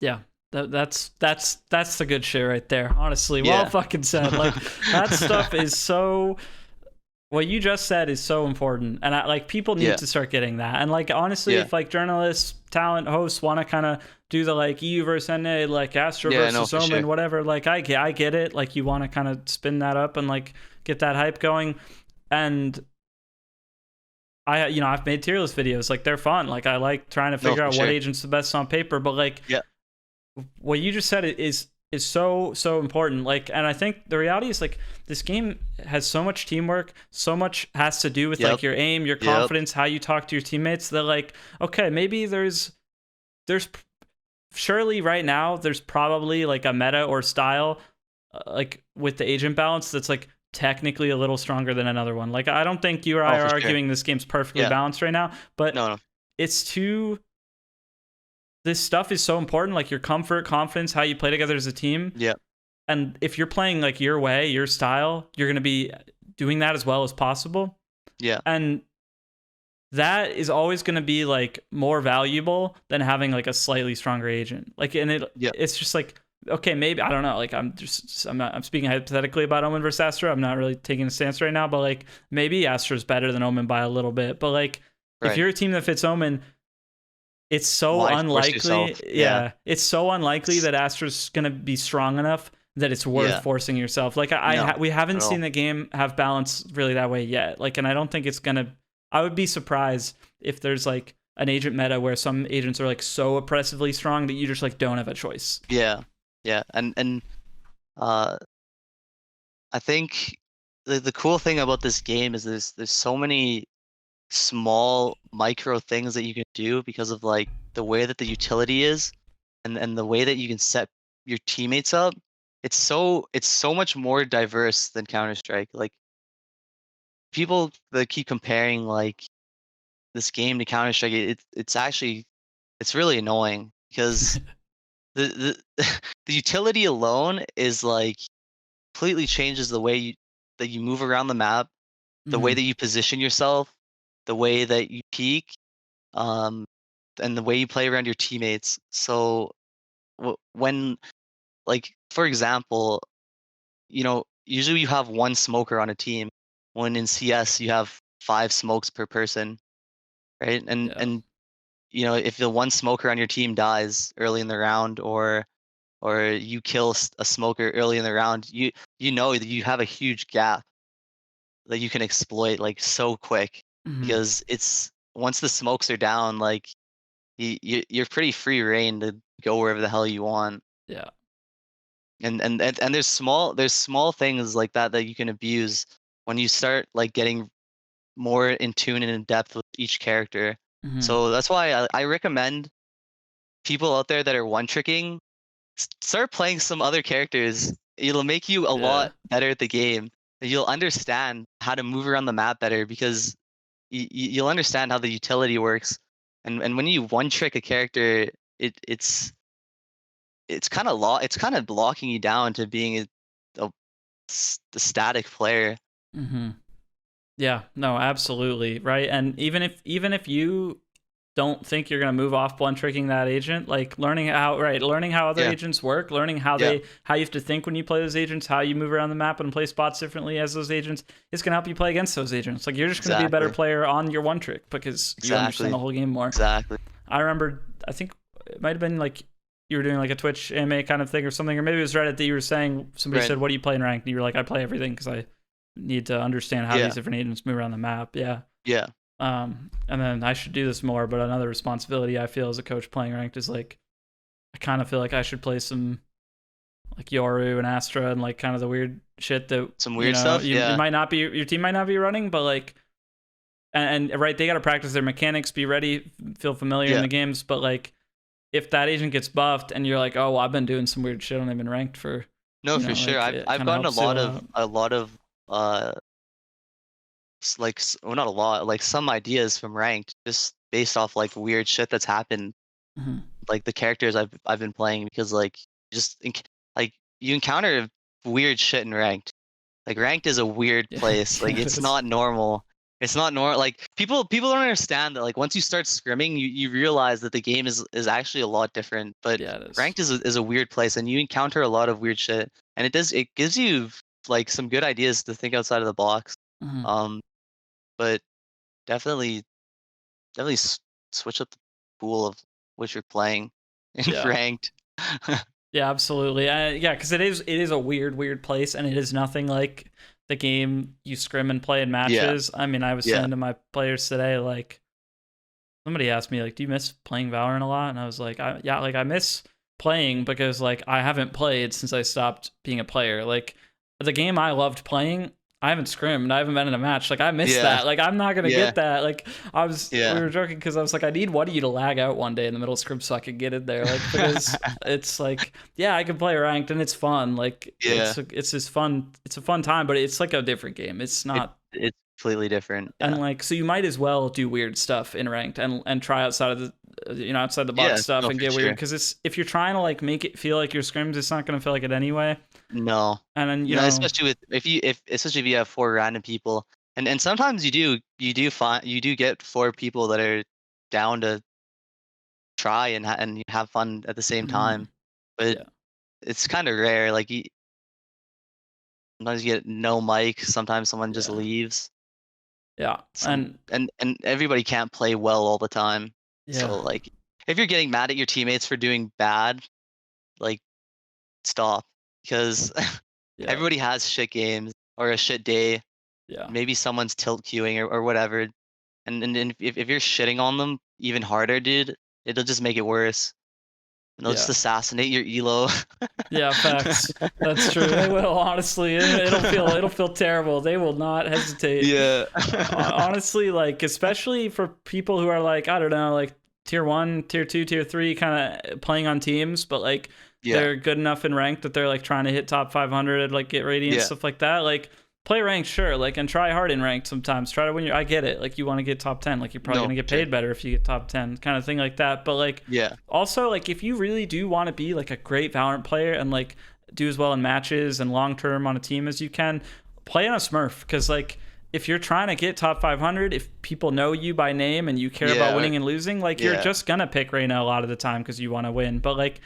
[SPEAKER 1] Yeah. That's the good shit right there. Honestly, well
[SPEAKER 2] Yeah.
[SPEAKER 1] fucking said. Like that stuff is so. What you just said is so important, and like people need
[SPEAKER 2] Yeah.
[SPEAKER 1] to start getting that. And like honestly,
[SPEAKER 2] Yeah.
[SPEAKER 1] if like journalists, talent hosts want to kind of do the like EU versus NA, like Astra
[SPEAKER 2] Yeah. No,
[SPEAKER 1] versus
[SPEAKER 2] for sure.
[SPEAKER 1] Omen, whatever, like I get it. Like you want to kind of spin that up and like get that hype going. And I've made tier list videos, like they're fun. Like I like trying to
[SPEAKER 2] No,
[SPEAKER 1] figure
[SPEAKER 2] for
[SPEAKER 1] out what
[SPEAKER 2] sure.
[SPEAKER 1] agent's the best on paper, but like
[SPEAKER 2] Yeah.
[SPEAKER 1] what you just said is so important. Like, and I think the reality is like this game has so much teamwork, so much has to do with
[SPEAKER 2] Yep.
[SPEAKER 1] like your aim, your
[SPEAKER 2] Yep.
[SPEAKER 1] confidence, how you talk to your teammates, that like, okay, maybe there's there's surely right now there's probably like a meta or style like with the agent balance that's like technically a little stronger than another one. Like I don't think you or I
[SPEAKER 2] Oh,
[SPEAKER 1] are
[SPEAKER 2] for sure.
[SPEAKER 1] arguing this game's perfectly
[SPEAKER 2] Yeah.
[SPEAKER 1] balanced right now, but
[SPEAKER 2] No.
[SPEAKER 1] it's too. This stuff is so important, like your comfort, confidence, how you play together as a team.
[SPEAKER 2] Yeah.
[SPEAKER 1] And if you're playing like your way, your style, you're going to be doing that as well as possible.
[SPEAKER 2] Yeah.
[SPEAKER 1] And that is always going to be like more valuable than having like a slightly stronger agent. Like, and it's just like, okay, maybe, I don't know. Like I'm speaking hypothetically about Omen versus Astra. I'm not really taking a stance right now, but like maybe Astra's better than Omen by a little bit. But like if you're a team that fits Omen, it's so unlikely. Yeah, it's so unlikely that Astra's going to be strong enough that it's worth forcing yourself. Like we haven't seen the game have balance really that way yet. Like, and I don't think it's going to, I would be surprised if there's like an agent meta where some agents are like so oppressively strong that you just like don't have a choice.
[SPEAKER 2] Yeah. Yeah. And I think the cool thing about this game is there's so many small micro things that you can do because of like the way that the utility is and the way that you can set your teammates up. It's so much more diverse than Counter-Strike. Like people that keep comparing like this game to Counter-Strike, it's really annoying because the the utility alone is like completely changes the way that you move around the map, the way that you position yourself, the way that you peek, and the way you play around your teammates. So when, like, for example, usually you have one smoker on a team, when in CS you have 5 smokes per person, right? And if the one smoker on your team dies early in the round, or you kill a smoker early in the round, you know that you have a huge gap that you can exploit like so quick, because it's once the smokes are down, like you're pretty free reign to go wherever the hell you want.
[SPEAKER 1] Yeah.
[SPEAKER 2] And there's small things like that you can abuse when you start like getting more in tune and in depth with each character. So that's why I recommend people out there that are one tricking, start playing some other characters. It'll make you a lot better at the game. You'll understand how to move around the map better because you'll understand how the utility works. And when you one trick a character, it's kind of blocking you down to being a static player.
[SPEAKER 1] Yeah, no, absolutely, right. And even if you don't think you're gonna move off one tricking that agent, like learning how other agents work, learning how you have to think when you play those agents, how you move around the map and play spots differently as those agents, is gonna help you play against those agents. Like you're just gonna be a better player on your one trick because you understand the whole game more.
[SPEAKER 2] Exactly.
[SPEAKER 1] I remember, I think it might have been like you were doing like a Twitch AMA kind of thing or something, or maybe it was Reddit that you were saying, somebody said, what do you play in ranked? And you were like, I play everything because I need to understand how these different agents move around the map. And then I should do this more, but another responsibility I feel as a coach playing ranked is like, I kind of feel like I should play some like Yoru and Astra and like kind of the weird shit that
[SPEAKER 2] some weird stuff.
[SPEAKER 1] You might not be, your team might not be running, but like, and right, they got to practice their mechanics, be ready, feel familiar in the games. But like, if that agent gets buffed and you're like, oh, well, I've been doing some weird shit and I've been ranked for.
[SPEAKER 2] No, for sure. I've gotten a lot of like, well, not a lot, like some ideas from ranked just based off like weird shit that's happened, like the characters I've been playing, because like like you encounter weird shit in ranked. Like ranked is a weird place. Like it's not normal. It's not normal. Like people don't understand that. Like once you start scrimming, you realize that the game is actually a lot different. But ranked is a weird place, and you encounter a lot of weird shit, and it gives you like some good ideas to think outside of the box. But definitely switch up the pool of what you're playing in ranked.
[SPEAKER 1] Yeah, absolutely. Because it is a weird place, and it is nothing like the game you scrim and play in matches. I mean, I was saying to my players today, like, somebody asked me, like, do you miss playing Valorant a lot? And I was like, I miss playing because, like, I haven't played since I stopped being a player. Like, the game I loved playing, I haven't scrimmed. I haven't been in a match. Like I missed
[SPEAKER 2] Yeah,
[SPEAKER 1] that. Like I'm not gonna
[SPEAKER 2] yeah,
[SPEAKER 1] get that. Like we
[SPEAKER 2] yeah,
[SPEAKER 1] were joking because I was like, I need one of you to lag out one day in the middle of scrim so I could get in there. Like because it's like, yeah, I can play ranked and it's fun. Like
[SPEAKER 2] yeah.
[SPEAKER 1] it's just fun. It's a fun time, but it's like a different game. It's not.
[SPEAKER 2] It's completely different.
[SPEAKER 1] And
[SPEAKER 2] Yeah,
[SPEAKER 1] like so you might as well do weird stuff in ranked and try outside of the outside the box
[SPEAKER 2] yeah.
[SPEAKER 1] stuff
[SPEAKER 2] No,
[SPEAKER 1] and
[SPEAKER 2] for
[SPEAKER 1] get weird
[SPEAKER 2] sure.
[SPEAKER 1] because it's if you're trying to like make it feel like your scrims, it's not gonna feel like it anyway.
[SPEAKER 2] No,
[SPEAKER 1] And then
[SPEAKER 2] no. Especially with if especially if you have four random people, and sometimes you do find you do get four people that are down to try and have fun at the same
[SPEAKER 1] Mhm.
[SPEAKER 2] time, but
[SPEAKER 1] Yeah,
[SPEAKER 2] it's kind of rare. Like sometimes you get no mic. Sometimes someone just
[SPEAKER 1] yeah,
[SPEAKER 2] leaves.
[SPEAKER 1] yeah, and
[SPEAKER 2] And everybody can't play well all the time.
[SPEAKER 1] yeah,
[SPEAKER 2] So like if you're getting mad at your teammates for doing bad, like stop because
[SPEAKER 1] yeah,
[SPEAKER 2] everybody has shit games or a shit day.
[SPEAKER 1] yeah,
[SPEAKER 2] Maybe someone's tilt queuing or whatever. And if you're shitting on them even harder, dude, it'll just make it worse. And they'll just
[SPEAKER 1] yeah,
[SPEAKER 2] assassinate your elo.
[SPEAKER 1] yeah. Facts. That's true. They will honestly. It'll feel terrible. They will not hesitate.
[SPEAKER 2] Yeah.
[SPEAKER 1] Honestly, like especially for people who are like I don't know, like tier one, tier two, tier three, kind of playing on teams, but like
[SPEAKER 2] Yeah.
[SPEAKER 1] they're good enough in ranked that they're like trying to hit top 500, like get radiant
[SPEAKER 2] Yeah.
[SPEAKER 1] stuff like that. Like play ranked, sure, like and try hard in ranked sometimes. Try to win your. I get it. Like you want to get top 10, like you're probably
[SPEAKER 2] No,
[SPEAKER 1] gonna
[SPEAKER 2] for
[SPEAKER 1] get
[SPEAKER 2] sure.
[SPEAKER 1] paid better if you get top 10, kind of thing like that. But like
[SPEAKER 2] Yeah.
[SPEAKER 1] also like if you really do want to be like a great Valorant player and like do as well in matches and long term on a team as you can, play on a Smurf because like if you're trying to get top 500, if people know you by name and you care about
[SPEAKER 2] Yeah.
[SPEAKER 1] winning and losing, like you're
[SPEAKER 2] Yeah.
[SPEAKER 1] just gonna pick Reyna a lot of the time because you want to win. But like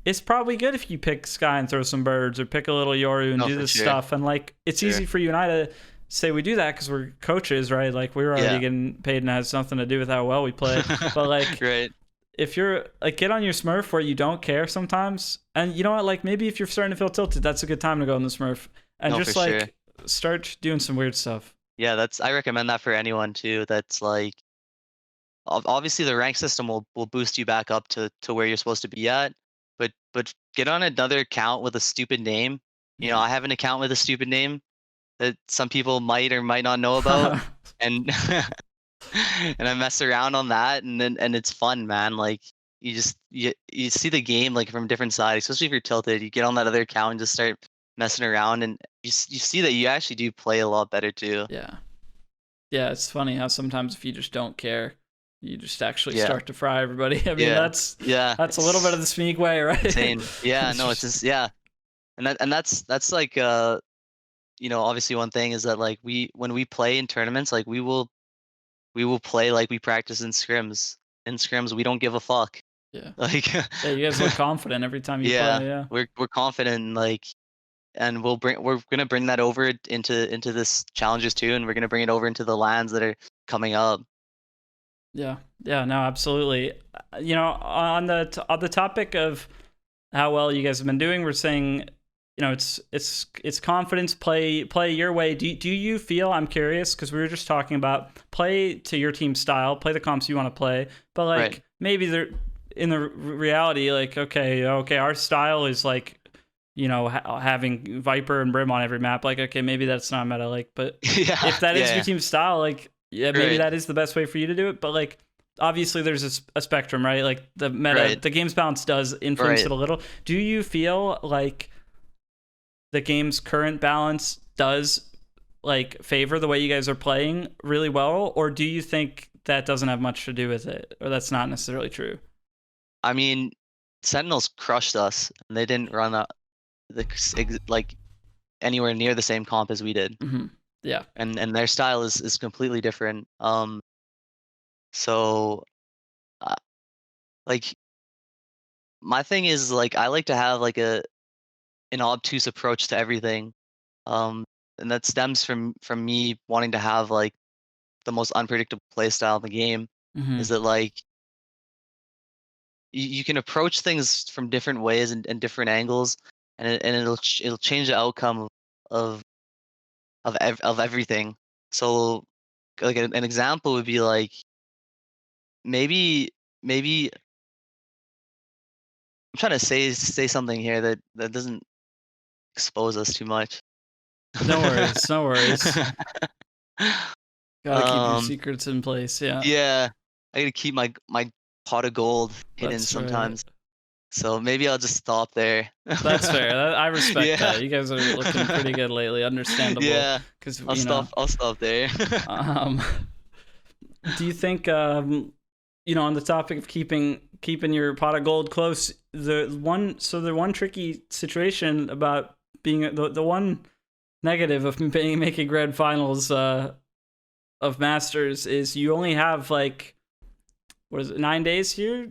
[SPEAKER 1] it's probably good if you pick Sky and throw some birds or pick a little Yoru and
[SPEAKER 2] No,
[SPEAKER 1] do
[SPEAKER 2] for
[SPEAKER 1] this
[SPEAKER 2] sure.
[SPEAKER 1] stuff. And like it's
[SPEAKER 2] Sure.
[SPEAKER 1] easy for you and I to say we do that because we're coaches, right? Like we were already
[SPEAKER 2] Yeah.
[SPEAKER 1] getting paid and it has nothing to do with how well we play. But like
[SPEAKER 2] Right.
[SPEAKER 1] if you're like get on your Smurf where you don't care sometimes, and you know what, like maybe if you're starting to feel tilted, that's a good time to go in the Smurf and
[SPEAKER 2] No, for
[SPEAKER 1] just
[SPEAKER 2] sure.
[SPEAKER 1] like start doing some weird stuff.
[SPEAKER 2] Yeah, that's I recommend that for anyone too. That's like obviously the rank system will boost you back up to where you're supposed to be at, but get on another account with a stupid name. You know,
[SPEAKER 1] Yeah.
[SPEAKER 2] I have an account with a stupid name that some people might or might not know about, and and I mess around on that, and it's fun, man. Like you see the game like from a different side, especially if you're tilted. You get on that other account and just start messing around, and you see that you actually do play a lot better too.
[SPEAKER 1] Yeah. Yeah, it's funny how sometimes if you just don't care, you just actually
[SPEAKER 2] Yeah,
[SPEAKER 1] start to fry everybody. I mean,
[SPEAKER 2] yeah,
[SPEAKER 1] that's
[SPEAKER 2] yeah.
[SPEAKER 1] that's a little bit
[SPEAKER 2] It's
[SPEAKER 1] of the Smeag way, right?
[SPEAKER 2] insane. Yeah,
[SPEAKER 1] It's
[SPEAKER 2] no, it's
[SPEAKER 1] just
[SPEAKER 2] just yeah, and that's like you know, obviously one thing is that like we when we play in tournaments, like we will play like we practice in scrims. In scrims, we don't give a fuck.
[SPEAKER 1] yeah.
[SPEAKER 2] Like
[SPEAKER 1] Yeah, you guys look confident every time you
[SPEAKER 2] yeah,
[SPEAKER 1] play, yeah.
[SPEAKER 2] we're confident like and we're gonna bring that over into this challenges too, and we're gonna bring it over into the lands that are coming up.
[SPEAKER 1] Yeah. Yeah, no, absolutely. You know, on the topic of how well you guys have been doing, we're saying, you know, it's confidence, play your way. Do you feel, I'm curious because we were just talking about play to your team style, play the comps you want to play, but
[SPEAKER 2] Right.
[SPEAKER 1] like maybe they're in the reality like okay, our style is like you know having Viper and Brim on every map, like okay, maybe that's not meta, like but
[SPEAKER 2] Yeah,
[SPEAKER 1] if that is your
[SPEAKER 2] yeah,
[SPEAKER 1] team style, like yeah, maybe
[SPEAKER 2] right,
[SPEAKER 1] that is the best way for you to do it. But like obviously there's a spectrum, right? Like the meta,
[SPEAKER 2] right,
[SPEAKER 1] the game's balance does influence
[SPEAKER 2] right.
[SPEAKER 1] it a little. Do you feel like the game's current balance does like favor the way you guys are playing really well, or do you think that doesn't have much to do with it, or that's not necessarily true?
[SPEAKER 2] I mean, Sentinels crushed us, and they didn't run like anywhere near the same comp as we did,
[SPEAKER 1] Hmm. Yeah.
[SPEAKER 2] and their style is completely different. So uh, like my thing is like I like to have like an obtuse approach to everything, um, and that stems from me wanting to have like the most unpredictable play style in the game.
[SPEAKER 1] Hmm.
[SPEAKER 2] Is that like you can approach things from different ways and different angles, and it'll change the outcome of of everything. So like an example would be like maybe I'm trying to say something here that doesn't expose us too much.
[SPEAKER 1] No worries, no worries. Gotta keep your
[SPEAKER 2] Um,
[SPEAKER 1] secrets in place. Yeah,
[SPEAKER 2] yeah, I gotta keep my pot of gold hidden
[SPEAKER 1] that's right.
[SPEAKER 2] sometimes. So maybe I'll just stop there.
[SPEAKER 1] That's fair. I respect
[SPEAKER 2] Yeah.
[SPEAKER 1] that. You guys are looking pretty good lately. Understandable,
[SPEAKER 2] Yeah.
[SPEAKER 1] because
[SPEAKER 2] I'll stop I'll stop there.
[SPEAKER 1] Um, do you think, on the topic of keeping your pot of gold close, the one tricky situation about being the one negative of making grand finals of Masters is you only have like, what is it, 9 days here,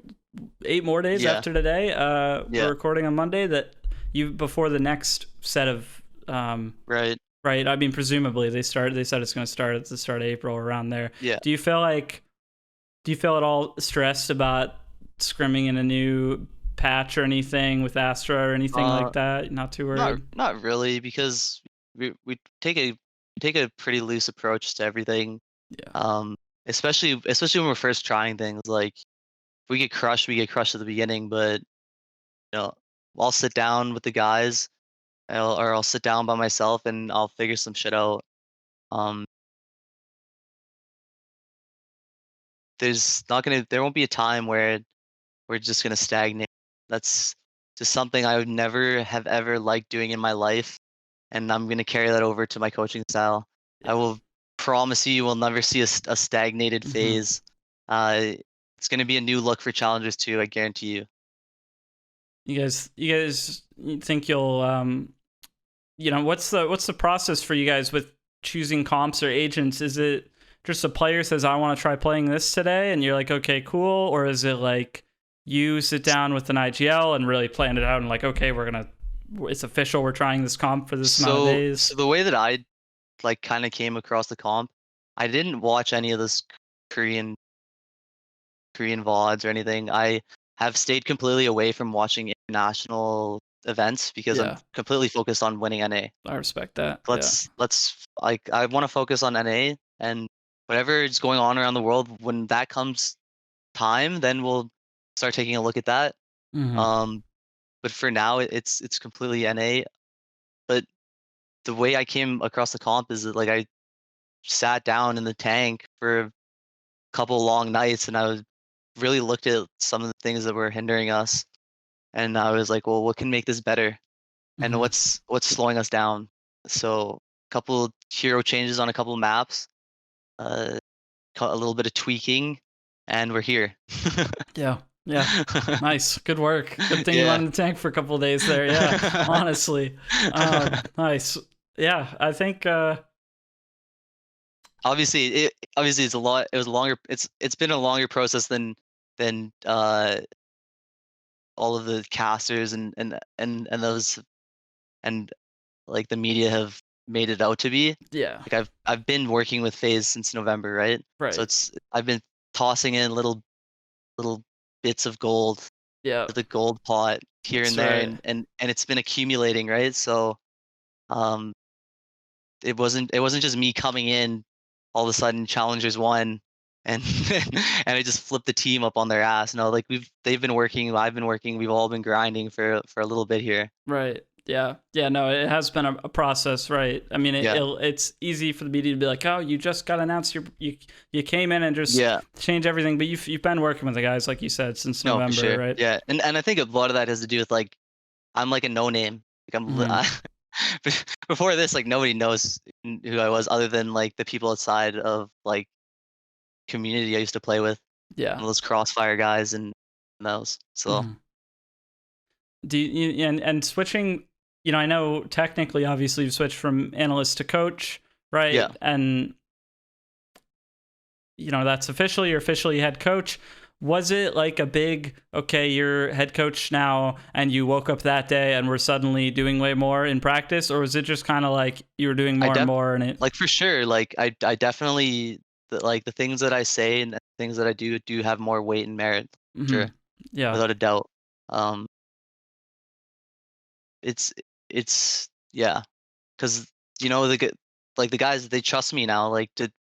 [SPEAKER 1] 8 more days
[SPEAKER 2] Yeah.
[SPEAKER 1] after today. We're
[SPEAKER 2] Yeah.
[SPEAKER 1] recording on Monday, that you before the next set of
[SPEAKER 2] Right.
[SPEAKER 1] right. I mean, presumably they said it's going to start at the start of April, around there.
[SPEAKER 2] Yeah.
[SPEAKER 1] Do you feel at all stressed about scrimming in a new patch or anything with Astra or anything
[SPEAKER 2] Uh
[SPEAKER 1] like that? Not too
[SPEAKER 2] not
[SPEAKER 1] worried.
[SPEAKER 2] not really because we take a pretty loose approach to everything.
[SPEAKER 1] Yeah.
[SPEAKER 2] Um especially when we're first trying things. Like if we get crushed at the beginning, but you know, I'll sit down with the guys, or I'll sit down by myself and I'll figure some shit out. Um there won't be a time where we're just gonna stagnate. That's just something I would never have ever liked doing in my life, and I'm gonna carry that over to my coaching style. I
[SPEAKER 1] Yeah.
[SPEAKER 2] will promise you will never see a stagnated
[SPEAKER 1] Hmm.
[SPEAKER 2] phase. It's gonna be a new look for challengers too, I guarantee you.
[SPEAKER 1] You think you'll what's the process for you guys with choosing comps or agents? Is it just a player says I want to try playing this today, and you're like, okay, cool, or is it like you sit down with an IGL and really plan it out and like, okay, it's official, we're trying this comp for this amount of
[SPEAKER 2] So
[SPEAKER 1] days?
[SPEAKER 2] the way that I like kind of came across the comp, I didn't watch any of this Korean Korean VODs or anything. I have stayed completely away from watching international events because I'm
[SPEAKER 1] Yeah,
[SPEAKER 2] completely focused on winning NA.
[SPEAKER 1] I respect that. Yeah.
[SPEAKER 2] Let's like I want to focus on NA, and whatever is going on around the world, when that comes time, then we'll start taking a look at that.
[SPEAKER 1] Hmm.
[SPEAKER 2] Um, but for now, it's completely NA. But the way I came across the comp is that like I sat down in the tank for a couple long nights, and really looked at some of the things that were hindering us, and I was like, well, what can make this better, and
[SPEAKER 1] Hmm.
[SPEAKER 2] what's slowing us down? So a couple hero changes on a couple maps, uh, a little bit of tweaking, and we're here.
[SPEAKER 1] Yeah. Yeah. Nice. Good work. Good thing you went
[SPEAKER 2] Yeah.
[SPEAKER 1] in the tank for a couple of days there. Yeah. Honestly. Nice. Yeah. I think.
[SPEAKER 2] Obviously it's a lot. It was longer. It's been a longer process than all of the casters and those and like the media have made it out to be.
[SPEAKER 1] Yeah.
[SPEAKER 2] Like I've been working with FaZe since November, right? So
[SPEAKER 1] Right.
[SPEAKER 2] I've been tossing in little bits of gold
[SPEAKER 1] Yeah.
[SPEAKER 2] to the gold pot here
[SPEAKER 1] That's
[SPEAKER 2] and there,
[SPEAKER 1] right.
[SPEAKER 2] and it's been accumulating, right? So um it wasn't just me coming in all of a sudden challengers won and and I just flipped the team up on their ass. No, like they've been working, I've been working, we've all been grinding for a little bit here.
[SPEAKER 1] Right. Yeah. Yeah. No, it has been a process, right? I mean,
[SPEAKER 2] Yeah.
[SPEAKER 1] it's easy for the media to be like, "Oh, you just got announced. You came in and just
[SPEAKER 2] Yeah.
[SPEAKER 1] change everything." But you've been working with the guys, like you said, since
[SPEAKER 2] No, for
[SPEAKER 1] November,
[SPEAKER 2] sure.
[SPEAKER 1] right?
[SPEAKER 2] Yeah. And I think a lot of that has to do with like I'm like a no name. Like
[SPEAKER 1] Hmm.
[SPEAKER 2] before this, like nobody knows who I was other than like the people outside of like community I used to play with,
[SPEAKER 1] Yeah.
[SPEAKER 2] those Crossfire guys and those. So
[SPEAKER 1] Hmm. And switching? I know technically, obviously, you've switched from analyst to coach, right?
[SPEAKER 2] yeah,
[SPEAKER 1] And that's officially or officially head coach. Was it like a big, okay, you're head coach now, and you woke up that day and were suddenly doing way more in practice, or was it just kind of like you were doing
[SPEAKER 2] I
[SPEAKER 1] more and
[SPEAKER 2] def
[SPEAKER 1] more and it?
[SPEAKER 2] like for sure. Like I definitely like the things that I say and the things that I do have more weight and merit.
[SPEAKER 1] Hmm.
[SPEAKER 2] Sure,
[SPEAKER 1] Yeah.
[SPEAKER 2] without a doubt. Um, it's yeah, because like the guys they trust me now, like to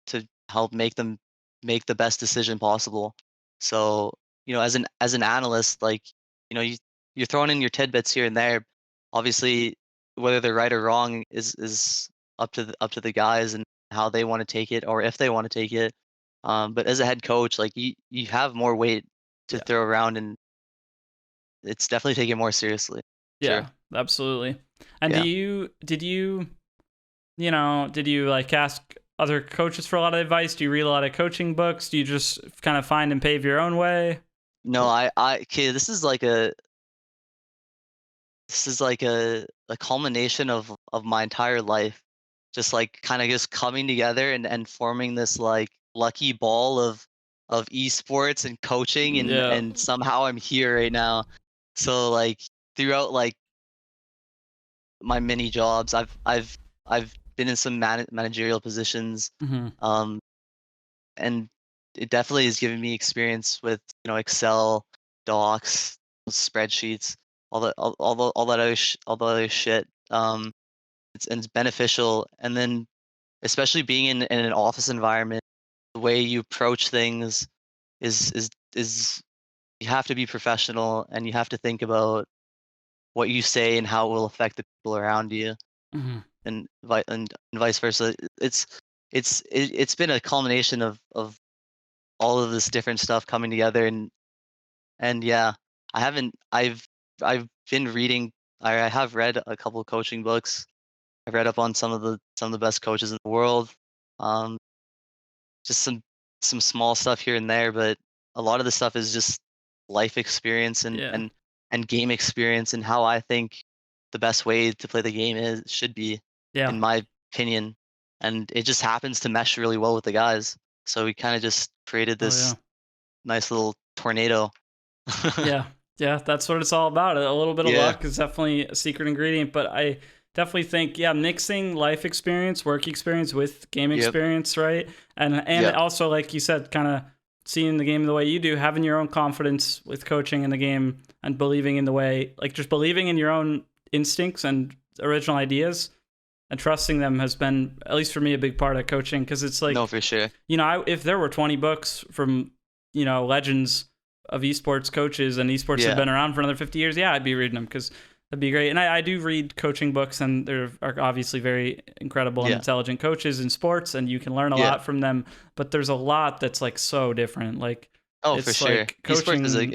[SPEAKER 2] help make them make the best decision possible. So as an analyst, like you're throwing in your tidbits here and there. Obviously, whether they're right or wrong is up to the guys and how they want to take it or if they want to take it. But as a head coach, like you have more weight to
[SPEAKER 1] Yeah.
[SPEAKER 2] throw around, and it's definitely taken more seriously. Sure.
[SPEAKER 1] Yeah, absolutely. And
[SPEAKER 2] Yeah.
[SPEAKER 1] did you like ask other coaches for a lot of advice? Do you read a lot of coaching books? Do you just kind of find and pave your own way?
[SPEAKER 2] No, okay, this is like a culmination of my entire life. Just like kind of just coming together and forming this like lucky ball of esports and coaching,
[SPEAKER 1] Yeah.
[SPEAKER 2] and somehow I'm here right now. So like throughout like my many jobs, I've been in some managerial positions,
[SPEAKER 1] Hmm.
[SPEAKER 2] um, and it definitely has given me experience with Excel, docs, spreadsheets, all that all the other shit. It's beneficial, and then especially being in an office environment, the way you approach things is you have to be professional, and you have to think about what you say and how it will affect the people around you,
[SPEAKER 1] Hmm.
[SPEAKER 2] and vice versa. It's been a culmination of all of this different stuff coming together, and yeah, I haven't I've been reading. I have read a couple of coaching books. I've read up on some of the best coaches in the world. Um, just some small stuff here and there, but a lot of the stuff is just life experience
[SPEAKER 1] Yeah.
[SPEAKER 2] and game experience, and how I think the best way to play the game is should be,
[SPEAKER 1] Yeah.
[SPEAKER 2] in my opinion. And it just happens to mesh really well with the guys. So we kind of just created
[SPEAKER 1] Oh
[SPEAKER 2] this
[SPEAKER 1] yeah.
[SPEAKER 2] nice little tornado.
[SPEAKER 1] Yeah. Yeah, that's what it's all about. A little bit of
[SPEAKER 2] Yeah,
[SPEAKER 1] luck is definitely a secret ingredient, but I definitely think, yeah, mixing life experience, work experience with game
[SPEAKER 2] yep,
[SPEAKER 1] experience, right? And
[SPEAKER 2] yep,
[SPEAKER 1] also, like you said, kind of seeing the game the way you do, having your own confidence with coaching in the game and believing in the way, like just believing in your own instincts and original ideas and trusting them has been, at least for me, a big part of coaching, because it's
[SPEAKER 2] no,
[SPEAKER 1] like,
[SPEAKER 2] for sure.
[SPEAKER 1] if there were 20 books from, legends of esports coaches and esports have
[SPEAKER 2] Yeah,
[SPEAKER 1] been around for another 50 years, yeah, I'd be reading them because that'd be great. And I do read coaching books, and there are obviously very incredible and
[SPEAKER 2] yeah,
[SPEAKER 1] intelligent coaches in sports, and you can learn a
[SPEAKER 2] yeah.
[SPEAKER 1] lot from them. But there's a lot that's like so different. Like,
[SPEAKER 2] Oh, for
[SPEAKER 1] it's
[SPEAKER 2] sure.
[SPEAKER 1] like
[SPEAKER 2] Esports
[SPEAKER 1] coaching.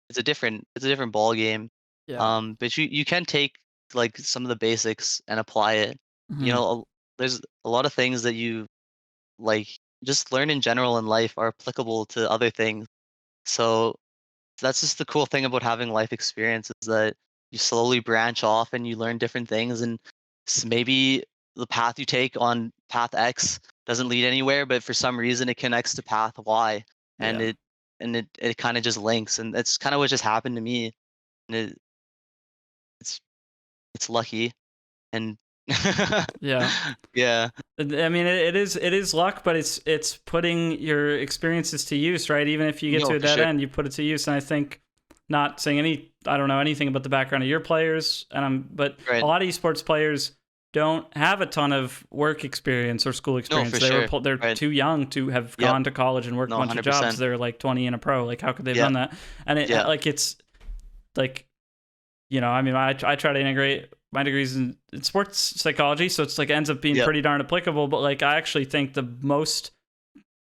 [SPEAKER 2] it's a different ball game.
[SPEAKER 1] Yeah.
[SPEAKER 2] But you can take like some of the basics and apply it. You
[SPEAKER 1] Hmm.
[SPEAKER 2] know, there's a lot of things that you like just learn in general in life are applicable to other things. So that's just the cool thing about having life experience, is that you slowly branch off and you learn different things, and maybe the path you take on path X doesn't lead anywhere, but for some reason it connects to path Y, and
[SPEAKER 1] Yeah.
[SPEAKER 2] it kind of just links, and that's kind of what just happened to me, and it's it's lucky, and
[SPEAKER 1] Yeah.
[SPEAKER 2] yeah,
[SPEAKER 1] I mean, it is luck, but it's putting your experiences to use, right? Even if you get
[SPEAKER 2] no,
[SPEAKER 1] to a
[SPEAKER 2] for
[SPEAKER 1] dead
[SPEAKER 2] sure,
[SPEAKER 1] end, you put it to use. And I think, not saying I don't know anything about the background of your players, but a
[SPEAKER 2] right?
[SPEAKER 1] lot of esports players don't have a ton of work experience or school
[SPEAKER 2] No,
[SPEAKER 1] experience.
[SPEAKER 2] for sure,
[SPEAKER 1] They're
[SPEAKER 2] right?
[SPEAKER 1] too young to have
[SPEAKER 2] Yep,
[SPEAKER 1] gone to college and worked a
[SPEAKER 2] no,
[SPEAKER 1] bunch of
[SPEAKER 2] hundred
[SPEAKER 1] jobs.
[SPEAKER 2] percent.
[SPEAKER 1] They're like 20 and a pro. Like, how could they have
[SPEAKER 2] Yeah,
[SPEAKER 1] done that? And
[SPEAKER 2] yeah,
[SPEAKER 1] it's like, I mean, I try to integrate my degrees in sports psychology, so it's like ends up being
[SPEAKER 2] yep,
[SPEAKER 1] pretty darn applicable. But like, I actually think the most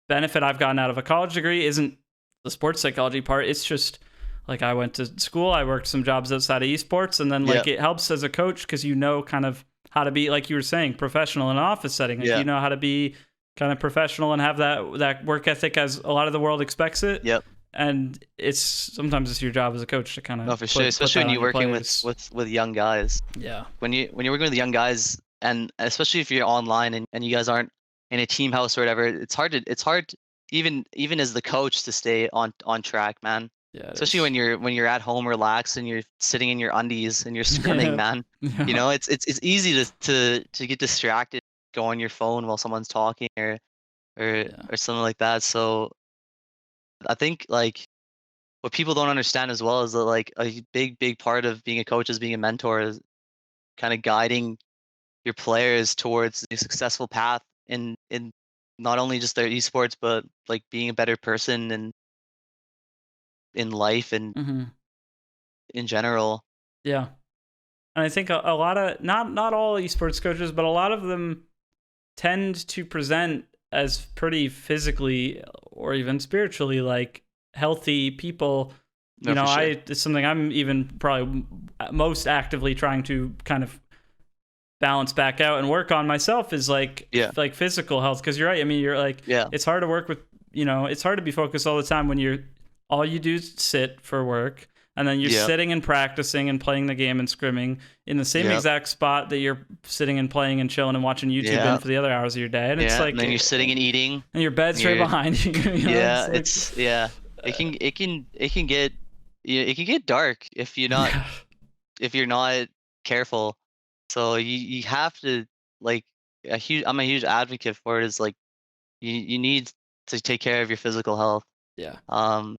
[SPEAKER 1] benefit I've gotten out of a college degree isn't the sports psychology part. It's just like, I went to school, I worked some jobs outside of esports, and then like
[SPEAKER 2] yep,
[SPEAKER 1] it helps as a coach because kind of how to be, like you were saying, professional in an office setting. Like,
[SPEAKER 2] yeah,
[SPEAKER 1] how to be kind of professional and have that work ethic as a lot of the world expects it.
[SPEAKER 2] yep.
[SPEAKER 1] And sometimes it's your job as a coach to kind of
[SPEAKER 2] No, for sure.
[SPEAKER 1] put
[SPEAKER 2] Especially
[SPEAKER 1] that
[SPEAKER 2] when
[SPEAKER 1] on
[SPEAKER 2] you're
[SPEAKER 1] your
[SPEAKER 2] working
[SPEAKER 1] players.
[SPEAKER 2] with young guys.
[SPEAKER 1] Yeah.
[SPEAKER 2] When you're working with young guys, and especially if you're online, and you guys aren't in a team house or whatever, it's hard even as the coach to stay on track, man.
[SPEAKER 1] Yeah, it
[SPEAKER 2] Especially
[SPEAKER 1] is.
[SPEAKER 2] when you're at home relaxed and you're sitting in your undies and you're scrimming,
[SPEAKER 1] Yeah.
[SPEAKER 2] man. You
[SPEAKER 1] Yeah.
[SPEAKER 2] know, it's easy to get distracted, go on your phone while someone's talking,
[SPEAKER 1] Yeah.
[SPEAKER 2] or something like that. So I think like what people don't understand as well is that like a big part of being a coach is being a mentor, is kind of guiding your players towards a successful path in not only just their esports, but like being a better person and in life and
[SPEAKER 1] Hmm.
[SPEAKER 2] in general.
[SPEAKER 1] Yeah. And I think a lot of, not all esports coaches, but a lot of them tend to present as pretty physically or even spiritually like healthy people.
[SPEAKER 2] No, for sure.
[SPEAKER 1] It's something I'm even probably most actively trying to kind of balance back out and work on myself is like physical health, because you're right. I mean, you're like, it's hard to work with, it's hard to be focused all the time when all you do is sit for work, and then you're sitting and practicing and playing the game and scrimming in the same exact spot that you're sitting and playing and chilling and watching YouTube in for the other hours of your day. And it's like,
[SPEAKER 2] and then you're sitting and eating,
[SPEAKER 1] and your bed's right behind you.
[SPEAKER 2] It can get dark if you're not if you're not careful. So you have to, like, I'm a huge advocate for it. Is like you need to take care of your physical health.
[SPEAKER 1] Yeah.
[SPEAKER 2] I've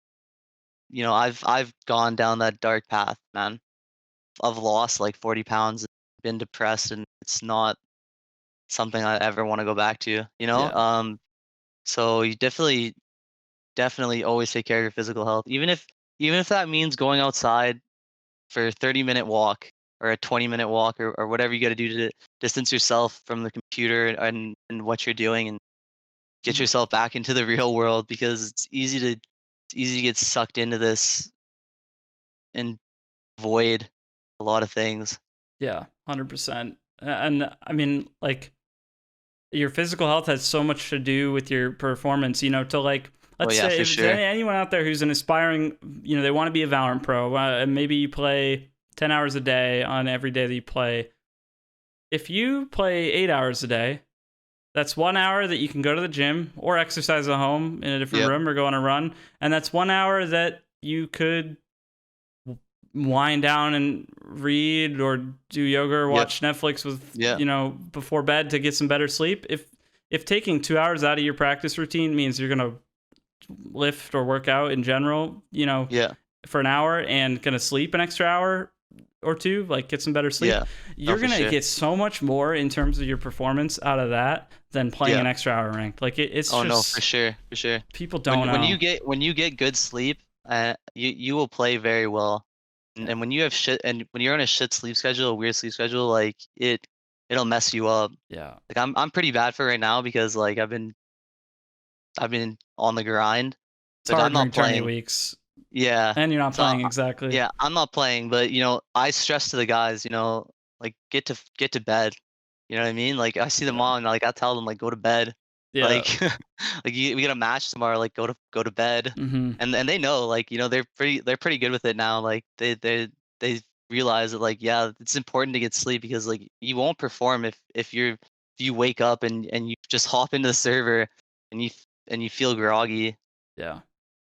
[SPEAKER 2] gone down that dark path, man. I've lost like 40 pounds, been depressed, and it's not something I ever want to go back to. So you definitely always take care of your physical health, even if that means going outside for a 30-minute walk or a 20-minute walk or whatever you got to do to distance yourself from the computer and what you're doing, and get yourself back into the real world, because it's easy to get sucked into this and avoid a lot of things.
[SPEAKER 1] Yeah, 100%. And I mean, like, your physical health has so much to do with your performance, to like, let's say if there's anyone out there who's an aspiring, they want to be a Valorant pro, and maybe you play 10 hours a day on every day that you play. If you play 8 hours a day, that's 1 hour that you can go to the gym or exercise at home in a different room or go on a run. And that's 1 hour that you could wind down and read or do yoga or watch Netflix with, before bed to get some better sleep. If taking 2 hours out of your practice routine means you're going to lift or work out in general, for an hour, and going to sleep an extra hour or two, like get some better sleep, you're going to get so much more in terms of your performance out of that than playing an extra hour ranked. Like it's just,
[SPEAKER 2] no, for sure.
[SPEAKER 1] People don't know.
[SPEAKER 2] When you get good sleep, you will play very well. And when you have when you're on a shit sleep schedule, a weird sleep schedule, like it'll mess you up.
[SPEAKER 1] Yeah.
[SPEAKER 2] Like I'm pretty bad for right now, because like I've been on the grind.
[SPEAKER 1] It's hard during tourney weeks.
[SPEAKER 2] Yeah.
[SPEAKER 1] And you're not playing, exactly.
[SPEAKER 2] Yeah, I'm not playing, but I stress to the guys, like get to bed. You know what I mean? Like I see them on, and like I tell them, like, go to bed.
[SPEAKER 1] Yeah.
[SPEAKER 2] Like we got a match tomorrow, like go to bed.
[SPEAKER 1] Mm-hmm.
[SPEAKER 2] And they know, like, they're pretty good with it now. Like they realize that, like, it's important to get sleep, because like you won't perform if you wake up and you just hop into the server and you feel groggy.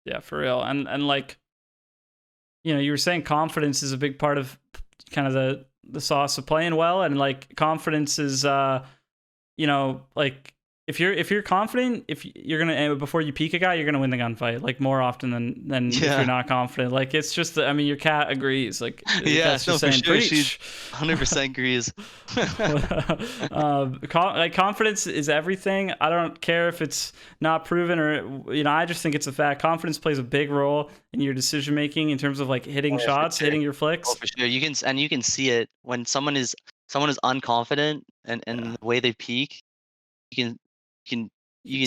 [SPEAKER 1] Yeah, for real. And like, you were saying confidence is a big part of kind of the sauce of playing well, and like confidence is like if you're confident, if you're gonna, before you peek a guy, you're gonna win the gunfight, like more often than if you're not confident. Like it's just, I mean, your cat agrees. Like
[SPEAKER 2] that's just saying, for sure. She 100% agrees.
[SPEAKER 1] Like confidence is everything. I don't care if it's not proven or I just think it's a fact. Confidence plays a big role in your decision making in terms of like hitting shots, hitting your flicks.
[SPEAKER 2] Oh, for sure. You can see it when someone is unconfident and the way they peak. You can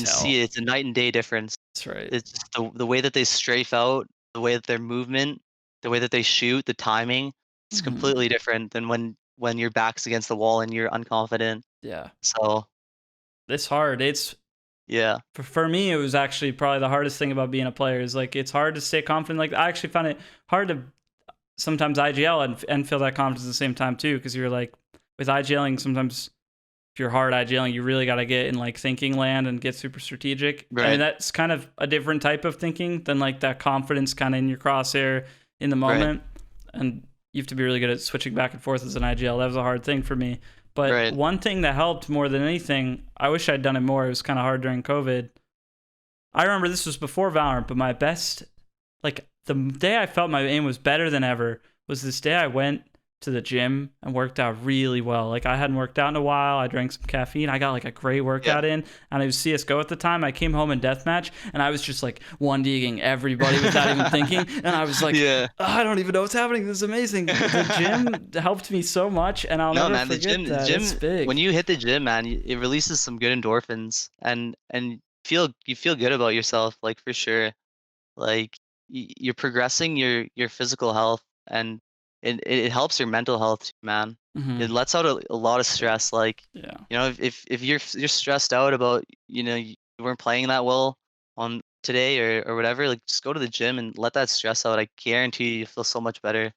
[SPEAKER 2] see it. It's a night and day difference.
[SPEAKER 1] That's right.
[SPEAKER 2] It's just the way that they strafe out, the way that their movement, the way that they shoot, the timing. It's completely different than when your back's against the wall and you're unconfident.
[SPEAKER 1] Yeah.
[SPEAKER 2] So
[SPEAKER 1] it's hard. For me, it was actually probably the hardest thing about being a player, is like it's hard to stay confident. Like I actually found it hard to sometimes IGL and feel that confidence at the same time too, because you're like, with IGLing, sometimes if you're hard IGLing, you really got to get in like thinking land and get super strategic. Right. I mean, that's kind of a different type of thinking than like that confidence kind of in your crosshair in the moment. Right. And you have to be really good at switching back and forth as an IGL. That was a hard thing for me. But one thing that helped more than anything, I wish I'd done it more. It was kind of hard during COVID. I remember this was before Valorant, but my best, like the day I felt my aim was better than ever was this day I went to the gym and worked out really well. Like I hadn't worked out in a while. I drank some caffeine. I got like a great workout in, and it was CS:GO at the time. I came home in deathmatch, and I was just like 1D'ing everybody without even thinking. And I was like,
[SPEAKER 2] Yeah.
[SPEAKER 1] I don't even know what's happening. This is amazing. The gym helped me so much, and I'll
[SPEAKER 2] No,
[SPEAKER 1] never
[SPEAKER 2] man,
[SPEAKER 1] forget that.
[SPEAKER 2] the
[SPEAKER 1] It's
[SPEAKER 2] gym,
[SPEAKER 1] big.
[SPEAKER 2] when you hit the gym, man, it releases some good endorphins, and you feel good about yourself, like for sure. Like you're progressing your physical health, and it helps your mental health too, man.
[SPEAKER 1] Hmm.
[SPEAKER 2] It lets out a lot of stress. Like,
[SPEAKER 1] Yeah.
[SPEAKER 2] if you're stressed out about, you weren't playing that well on today or whatever, like just go to the gym and let that stress out. I guarantee you feel so much better.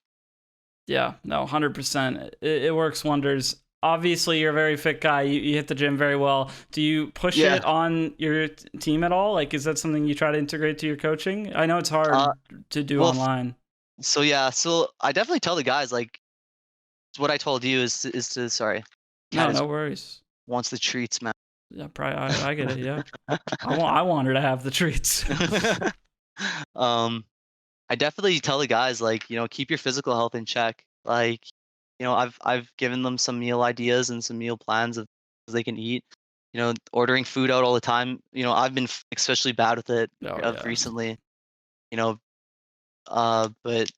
[SPEAKER 1] Yeah, no, 100%. It works wonders. Obviously, you're a very fit guy. You hit the gym very well. Do you push
[SPEAKER 2] Yeah.
[SPEAKER 1] it on your team at all? Like, is that something you try to integrate to your coaching? I know it's
[SPEAKER 2] Uh,
[SPEAKER 1] hard to do
[SPEAKER 2] well,
[SPEAKER 1] online.
[SPEAKER 2] so yeah, so I definitely tell the guys like what I told you is to sorry, cat
[SPEAKER 1] No,
[SPEAKER 2] is
[SPEAKER 1] no worries.
[SPEAKER 2] wants the treats, man.
[SPEAKER 1] Yeah, probably. I get it. Yeah, I want her to have the treats.
[SPEAKER 2] um, I definitely tell the guys like, keep your physical health in check. Like, I've given them some meal ideas and some meal plans of things they can eat. Ordering food out all the time. I've been especially bad with it
[SPEAKER 1] Oh
[SPEAKER 2] of
[SPEAKER 1] yeah,
[SPEAKER 2] recently. You know, but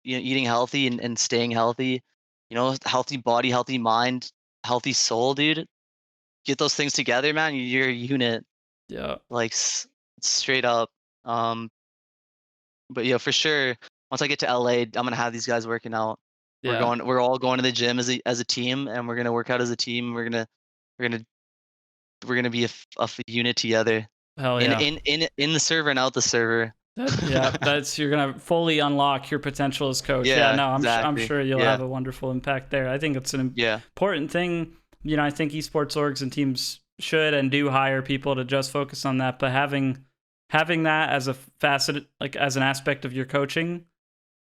[SPEAKER 2] eating healthy and staying healthy. Healthy body, healthy mind, healthy soul, dude. Get those things together, man. You're a unit,
[SPEAKER 1] yeah,
[SPEAKER 2] like straight up. Um, but yeah, for sure. Once I get to LA, I'm gonna have these guys working out.
[SPEAKER 1] yeah.
[SPEAKER 2] We're all going to the gym as a team, and we're gonna work out as a team. We're gonna we're gonna be a unit together,
[SPEAKER 1] Hell
[SPEAKER 2] in
[SPEAKER 1] yeah.
[SPEAKER 2] in in in the server and out the server.
[SPEAKER 1] Yeah, that's you're gonna fully unlock your potential as coach. Yeah,
[SPEAKER 2] Yeah,
[SPEAKER 1] no, I'm
[SPEAKER 2] exactly.
[SPEAKER 1] sure you'll have
[SPEAKER 2] Yeah,
[SPEAKER 1] a wonderful impact there. I think it's an
[SPEAKER 2] yeah,
[SPEAKER 1] important thing. I think esports orgs and teams should and do hire people to just focus on that. But having that as a facet, like as an aspect of your coaching,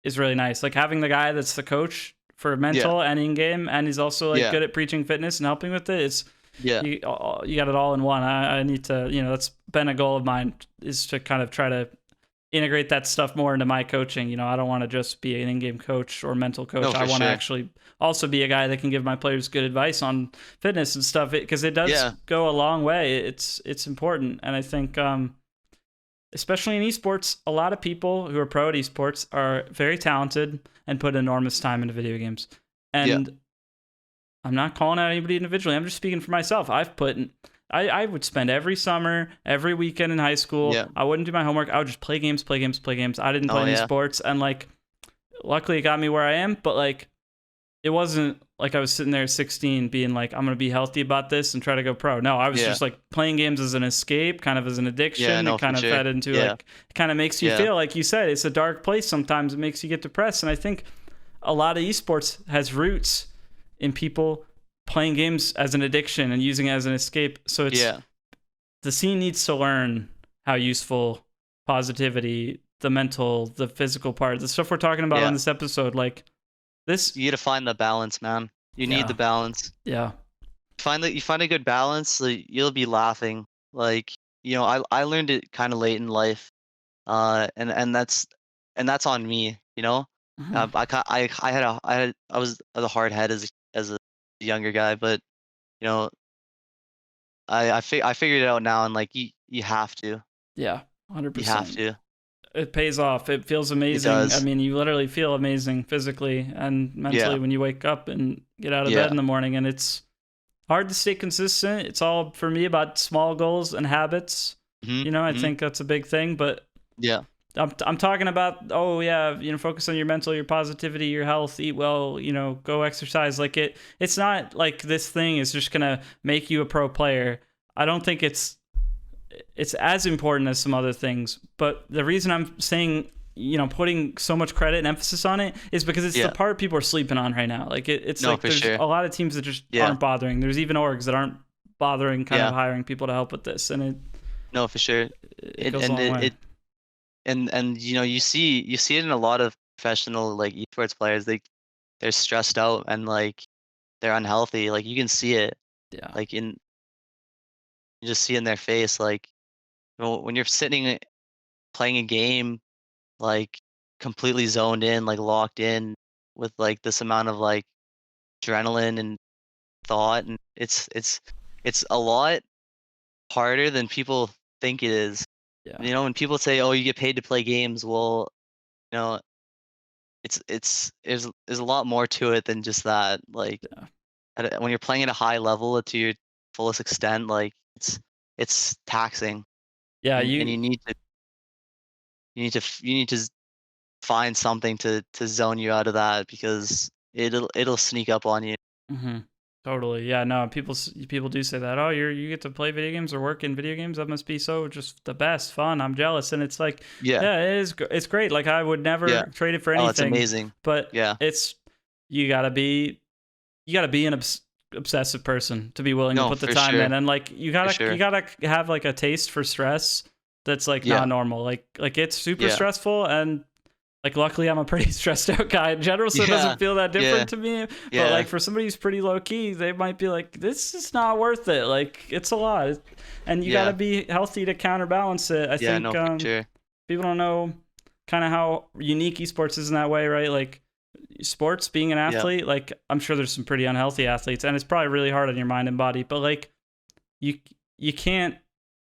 [SPEAKER 1] is really nice. Like having the guy that's the coach for
[SPEAKER 2] yeah,
[SPEAKER 1] mental and in game, and he's also like
[SPEAKER 2] yeah,
[SPEAKER 1] good at preaching fitness and helping with it. It's
[SPEAKER 2] yeah.
[SPEAKER 1] you got it all in one. I need to that's been a goal of mine, is to kind of try to integrate that stuff more into my coaching. I don't want to just be an in-game coach or mental coach.
[SPEAKER 2] No,
[SPEAKER 1] I
[SPEAKER 2] for
[SPEAKER 1] want to
[SPEAKER 2] sure.
[SPEAKER 1] actually also be a guy that can give my players good advice on fitness and stuff, because it does
[SPEAKER 2] Yeah,
[SPEAKER 1] go a long way. It's important, and I think especially in esports, a lot of people who are pro at esports are very talented and put enormous time into video games.
[SPEAKER 2] yeah,
[SPEAKER 1] And I'm not calling out anybody individually. I'm just speaking for myself. I would spend every summer, every weekend in high school.
[SPEAKER 2] yeah.
[SPEAKER 1] I wouldn't do my homework. I would just play games, play games, play games. I didn't play
[SPEAKER 2] Oh
[SPEAKER 1] any
[SPEAKER 2] yeah,
[SPEAKER 1] sports, and like, luckily it got me where I am. But like, it wasn't like I was sitting there at 16 being like, I'm gonna be healthy about this and try to go pro. No, I was
[SPEAKER 2] yeah,
[SPEAKER 1] just like playing games as an escape, kind of as an
[SPEAKER 2] yeah.
[SPEAKER 1] addiction. It
[SPEAKER 2] No, for
[SPEAKER 1] kind of
[SPEAKER 2] sure.
[SPEAKER 1] fed into
[SPEAKER 2] Yeah,
[SPEAKER 1] like, it kind of makes you
[SPEAKER 2] yeah,
[SPEAKER 1] feel like you said, it's a dark place sometimes. It makes you get depressed, and I think a lot of esports has roots in people playing games as an addiction and using it as an escape. So it's
[SPEAKER 2] yeah.
[SPEAKER 1] the scene needs to learn how useful positivity, the mental, the physical part, the stuff we're talking about on
[SPEAKER 2] Yeah.
[SPEAKER 1] this episode, like this.
[SPEAKER 2] You gotta find the balance, man. You need
[SPEAKER 1] Yeah,
[SPEAKER 2] the balance.
[SPEAKER 1] yeah,
[SPEAKER 2] You find a good balance, like, you'll be laughing. Like, I learned it kind of late in life. And that's on me, you know?
[SPEAKER 1] mhm,
[SPEAKER 2] I was a hard head as a younger guy, but you know, I figured it out now, and like you have to.
[SPEAKER 1] yeah,
[SPEAKER 2] You have
[SPEAKER 1] 100%.
[SPEAKER 2] to.
[SPEAKER 1] It pays off. It feels
[SPEAKER 2] It
[SPEAKER 1] amazing. I
[SPEAKER 2] does.
[SPEAKER 1] mean, you literally feel amazing physically and mentally
[SPEAKER 2] Yeah.
[SPEAKER 1] when you wake up and get out of bed
[SPEAKER 2] Yeah.
[SPEAKER 1] in the morning. And it's hard to stay consistent. It's all for me about small goals and habits.
[SPEAKER 2] Mhm.
[SPEAKER 1] I
[SPEAKER 2] Mhm.
[SPEAKER 1] think that's a big thing. But
[SPEAKER 2] Yeah.
[SPEAKER 1] I'm talking about, oh yeah, focus on your mental, your positivity, your health, eat well, go exercise. Like it's not like this thing is just gonna make you a pro player. I don't think it's as important as some other things. But the reason I'm saying, putting so much credit and emphasis on it is because it's the
[SPEAKER 2] Yeah.
[SPEAKER 1] part people are sleeping on right now. Like it's
[SPEAKER 2] No,
[SPEAKER 1] like
[SPEAKER 2] for
[SPEAKER 1] there's
[SPEAKER 2] sure.
[SPEAKER 1] a lot of teams that just
[SPEAKER 2] Yeah.
[SPEAKER 1] aren't bothering. There's even orgs that aren't bothering kind of
[SPEAKER 2] Yeah.
[SPEAKER 1] hiring people to help with this, and it
[SPEAKER 2] No, for sure.
[SPEAKER 1] it
[SPEAKER 2] It
[SPEAKER 1] goes a
[SPEAKER 2] and
[SPEAKER 1] long
[SPEAKER 2] it,
[SPEAKER 1] way.
[SPEAKER 2] it and you see it in a lot of professional like esports players. They're stressed out, and like they're unhealthy. Like you can see it.
[SPEAKER 1] Yeah.
[SPEAKER 2] Like you just see in their face. Like when you're sitting playing a game, like completely zoned in, like locked in. with like this amount of like adrenaline and thought, and it's a lot harder than people think it is.
[SPEAKER 1] Yeah.
[SPEAKER 2] You know, when people say, "Oh, you get paid to play games," well, you know, it's there's a lot more to it than just that. Like
[SPEAKER 1] Yeah.
[SPEAKER 2] when you're playing at a high level to your fullest extent, like it's taxing,
[SPEAKER 1] Yeah.
[SPEAKER 2] and you need to find something to zone you out of that because it'll sneak up on you.
[SPEAKER 1] hmm Totally. Yeah. No. People do say that. Oh, you get to play video games or work in video games. That must be so just the best fun. I'm jealous. And it's like,
[SPEAKER 2] Yeah,
[SPEAKER 1] yeah, it is. It's great. Like I would
[SPEAKER 2] yeah.
[SPEAKER 1] never trade it for
[SPEAKER 2] Oh, it's
[SPEAKER 1] anything.
[SPEAKER 2] amazing.
[SPEAKER 1] But
[SPEAKER 2] Yeah,
[SPEAKER 1] it's you gotta be an obsessive person to be willing to
[SPEAKER 2] no,
[SPEAKER 1] put the
[SPEAKER 2] for
[SPEAKER 1] time
[SPEAKER 2] sure,
[SPEAKER 1] in, and like
[SPEAKER 2] for sure.
[SPEAKER 1] you gotta have like a taste for stress that's like
[SPEAKER 2] Yeah,
[SPEAKER 1] not normal. Like it's super
[SPEAKER 2] yeah,
[SPEAKER 1] stressful, and like luckily I'm a pretty stressed out guy in general, so it
[SPEAKER 2] yeah,
[SPEAKER 1] doesn't feel that
[SPEAKER 2] yeah,
[SPEAKER 1] different to me. But
[SPEAKER 2] yeah,
[SPEAKER 1] like for somebody who's pretty low key, they might be like, this is not worth it. Like it's a lot, and you gotta
[SPEAKER 2] yeah,
[SPEAKER 1] be healthy to counterbalance it. I
[SPEAKER 2] yeah.
[SPEAKER 1] think
[SPEAKER 2] No, for sure.
[SPEAKER 1] people don't know kind of how unique esports is in that way, right? Like sports, being an
[SPEAKER 2] Yeah,
[SPEAKER 1] athlete, like I'm sure there's some pretty unhealthy athletes, and it's probably really hard on your mind and body. But like you you can't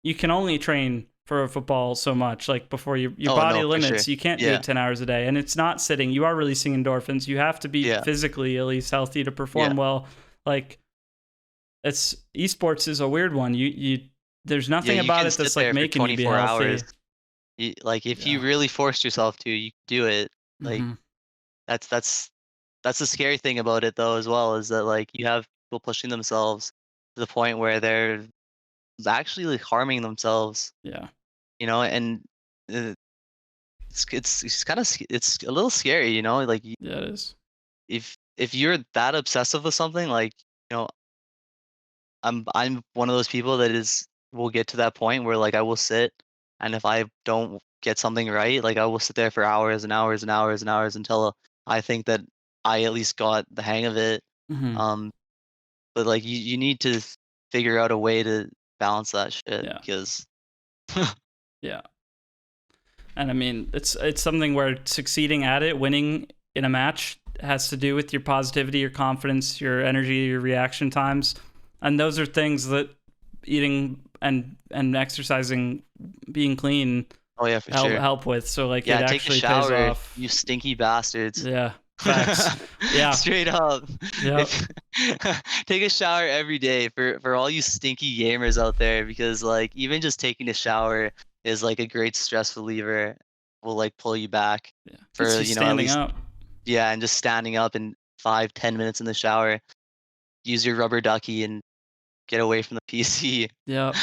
[SPEAKER 1] you can only train for a football so much, like before your
[SPEAKER 2] oh
[SPEAKER 1] body
[SPEAKER 2] no, for sure.
[SPEAKER 1] limits. You can't do
[SPEAKER 2] Yeah,
[SPEAKER 1] it 10 hours a day, and it's not sitting. You are releasing endorphins. You have to be
[SPEAKER 2] yeah,
[SPEAKER 1] physically at least healthy to
[SPEAKER 2] yeah,
[SPEAKER 1] perform well. Like it's esports is a weird one. You there's
[SPEAKER 2] yeah.
[SPEAKER 1] nothing
[SPEAKER 2] You
[SPEAKER 1] about
[SPEAKER 2] can
[SPEAKER 1] it
[SPEAKER 2] sit
[SPEAKER 1] that's like
[SPEAKER 2] there for
[SPEAKER 1] making you be
[SPEAKER 2] 24 hours.
[SPEAKER 1] healthy.
[SPEAKER 2] Like if you
[SPEAKER 1] Yeah.
[SPEAKER 2] really forced yourself to, you could do it. Like
[SPEAKER 1] hmm
[SPEAKER 2] that's that's that's the scary thing about it though as well, is that like you have people pushing themselves to the point where they're actually like harming themselves,
[SPEAKER 1] Yeah.
[SPEAKER 2] you know, and uh, it's kind of it's a little scary, you know, like
[SPEAKER 1] Yeah, it is.
[SPEAKER 2] if you're that obsessive with something, like, you know, I'm one of those people that is will get to that point where like I will sit, and if I don't get something right, like I will sit there for hours and hours and hours and hours until I think that I at least got the hang of it.
[SPEAKER 1] hmm
[SPEAKER 2] Um, but like you need to figure out a way to balance that shit
[SPEAKER 1] Yeah.
[SPEAKER 2] because
[SPEAKER 1] Yeah. And I mean, it's something where succeeding at it, winning in a match, has to do with your positivity, your confidence, your energy, your reaction times, and those are things that eating and exercising, being clean,
[SPEAKER 2] oh yeah, for sure.
[SPEAKER 1] help with. So like it
[SPEAKER 2] Yeah, take a
[SPEAKER 1] actually pays
[SPEAKER 2] shower,
[SPEAKER 1] off.
[SPEAKER 2] you stinky bastards.
[SPEAKER 1] Yeah, facts. Yeah,
[SPEAKER 2] Straight up.
[SPEAKER 1] yep,
[SPEAKER 2] If take a shower every day for all you stinky gamers out there, because like even just taking a shower is like a great stress reliever. Will like pull you back
[SPEAKER 1] yeah. Gets
[SPEAKER 2] for,
[SPEAKER 1] you
[SPEAKER 2] you know, at
[SPEAKER 1] standing
[SPEAKER 2] least,
[SPEAKER 1] up.
[SPEAKER 2] yeah, and just standing up in 5, 10 minutes in the shower. Use your rubber ducky and get away from the PC.
[SPEAKER 1] Yep.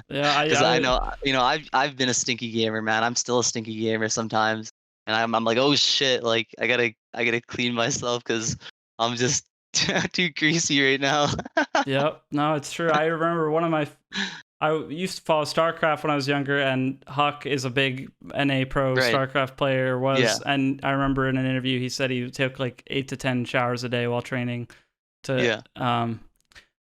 [SPEAKER 1] Yeah,
[SPEAKER 2] Because I know, you know, I've been a stinky gamer, man. I'm still a stinky gamer sometimes, and I'm like, oh shit, like I gotta clean myself because I'm just too greasy right now.
[SPEAKER 1] yep. No, it's true. I remember I used to follow StarCraft when I was younger, and Huck is a big NA pro
[SPEAKER 2] Right.
[SPEAKER 1] StarCraft player,
[SPEAKER 2] Yeah.
[SPEAKER 1] and I remember in an interview he said he took like 8 to 10 showers a day while training. To
[SPEAKER 2] Yeah.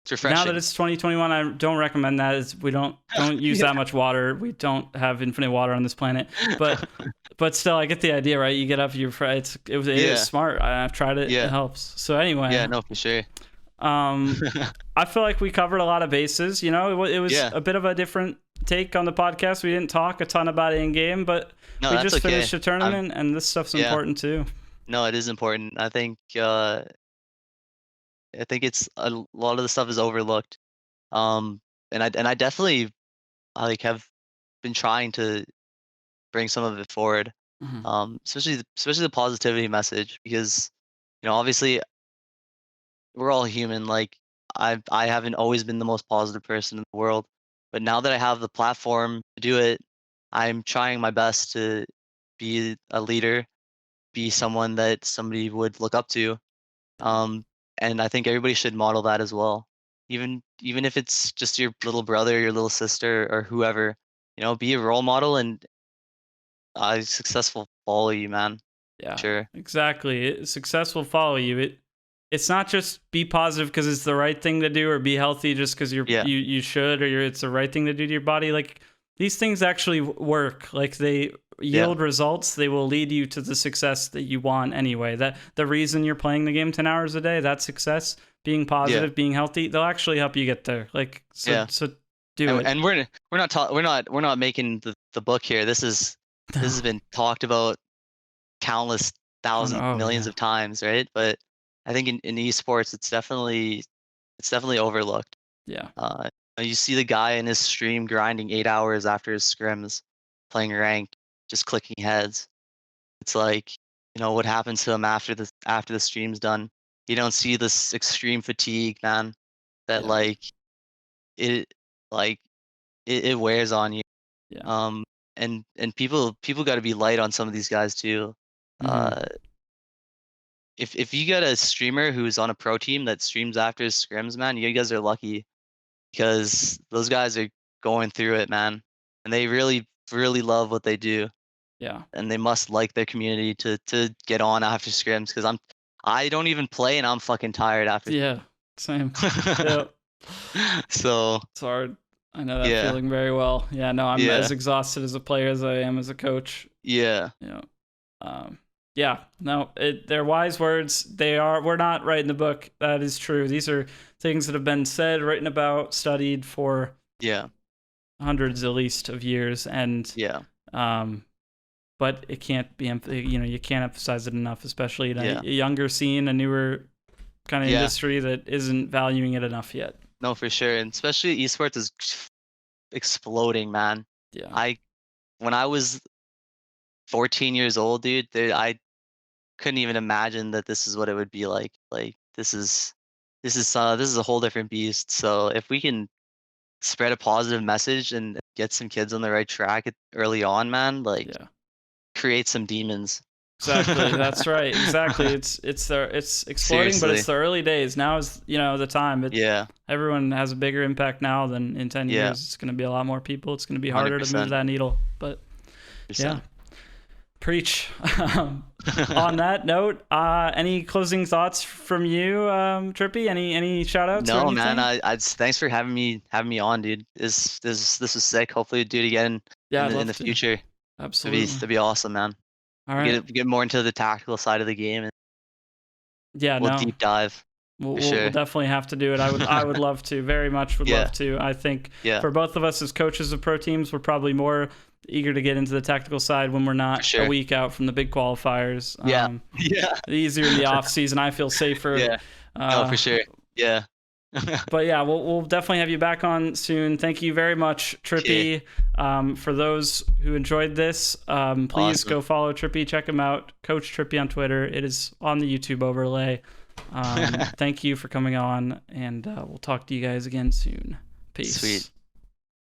[SPEAKER 2] It's
[SPEAKER 1] Now that
[SPEAKER 2] refreshing.
[SPEAKER 1] it's 2021, I don't recommend that. We don't use
[SPEAKER 2] Yeah.
[SPEAKER 1] that much water. We don't have infinite water on this planet, but still, I get the idea, right? You get up, it is
[SPEAKER 2] Yeah.
[SPEAKER 1] smart. I've tried it. It
[SPEAKER 2] Yeah.
[SPEAKER 1] helps. So anyway,
[SPEAKER 2] Yeah. No, for sure.
[SPEAKER 1] um, I feel like we covered a lot of bases. You know, it was
[SPEAKER 2] Yeah.
[SPEAKER 1] a bit of a different take on the podcast. We didn't talk a ton about it in game, but
[SPEAKER 2] No,
[SPEAKER 1] we
[SPEAKER 2] that's
[SPEAKER 1] just
[SPEAKER 2] okay.
[SPEAKER 1] finished a tournament, and this stuff's
[SPEAKER 2] Yeah.
[SPEAKER 1] important too.
[SPEAKER 2] No, it is important. I think it's a lot of the stuff is overlooked. And I definitely like have been trying to bring some of it forward.
[SPEAKER 1] Mhm.
[SPEAKER 2] Especially the positivity message because, you know, obviously we're all human. Like I haven't always been the most positive person in the world, but now that I have the platform to do it, I'm trying my best to be a leader, be someone that somebody would look up to. Um, and I think everybody should model that as well. Even if it's just your little brother, your little sister, or whoever, you know, be a role model and successful follow you, man.
[SPEAKER 1] Yeah,
[SPEAKER 2] Sure.
[SPEAKER 1] exactly. Success will follow you. It's not just be positive because it's the right thing to do, or be healthy just because
[SPEAKER 2] Yeah.
[SPEAKER 1] you should, or it's the right thing to do to your body. Like these things actually work. Like they yield results. They will lead you to the success that you want anyway. That the reason you're playing the game 10 hours a day, that success, being positive, being healthy, they'll actually help you get there. Like, so do it.
[SPEAKER 2] And we're not making the book here. This has been talked about countless thousands, millions of times, right? But I think in esports, it's definitely overlooked.
[SPEAKER 1] Yeah.
[SPEAKER 2] You see the guy in his stream grinding 8 hours after his scrims, playing rank, just clicking heads. It's like, what happens to him after the stream's done? You don't see this extreme fatigue, man. That it wears on you.
[SPEAKER 1] Yeah.
[SPEAKER 2] And people got to be light on some of these guys too. If you get a streamer who's on a pro team that streams after his scrims, man, you guys are lucky, because those guys are going through it, man, and they really love what they do.
[SPEAKER 1] Yeah.
[SPEAKER 2] And they must like their community to get on after scrims, because I don't even play and I'm fucking tired after.
[SPEAKER 1] Yeah. Same. Yeah.
[SPEAKER 2] So
[SPEAKER 1] it's hard. I know that feeling very well. Yeah, no, I'm as exhausted as a player as I am as a coach.
[SPEAKER 2] Yeah.
[SPEAKER 1] No, they're wise words. We're not writing the book. That is true. These are things that have been said, written about, studied for hundreds at least of years. And but it can't be, you can't emphasize it enough, especially in a younger scene, a newer kind of industry that isn't valuing it enough yet.
[SPEAKER 2] No, for sure. And especially esports is exploding, man.
[SPEAKER 1] Yeah.
[SPEAKER 2] When I was 14 years old, dude, I couldn't even imagine that this is what it would be like. Like, this is a whole different beast. So if we can spread a positive message and get some kids on the right track early on, man, create some demons.
[SPEAKER 1] Exactly. That's right. Exactly. It's exploding,
[SPEAKER 2] Seriously.
[SPEAKER 1] but it's the early days. Now is the time. Everyone has a bigger impact now than in 10 years. It's going to be a lot more people. It's going to be harder
[SPEAKER 2] 100%.
[SPEAKER 1] to move that needle. But preach. On that note, any closing thoughts from you, Trippy? Any shout outs?
[SPEAKER 2] No, man. I thanks for having me on, dude. This was sick. Hopefully, we'll do it again in the future.
[SPEAKER 1] Absolutely.
[SPEAKER 2] That'd be awesome, man.
[SPEAKER 1] All right.
[SPEAKER 2] Get more into the tactical side of the game, and we'll deep dive.
[SPEAKER 1] We'll definitely have to do it. I would love to, very much would love to. I think for both of us as coaches of pro teams, we're probably more eager to get into the tactical side when we're not a week out from the big qualifiers. Easier in the off season. I feel safer.
[SPEAKER 2] No, for sure. Yeah.
[SPEAKER 1] But we'll definitely have you back on soon. Thank you very much, Trippy. For those who enjoyed this, please go follow Trippy. Check him out, Coach Trippy on Twitter. It is on the YouTube overlay. Thank you for coming on, and we'll talk to you guys again soon. Peace.
[SPEAKER 2] Sweet.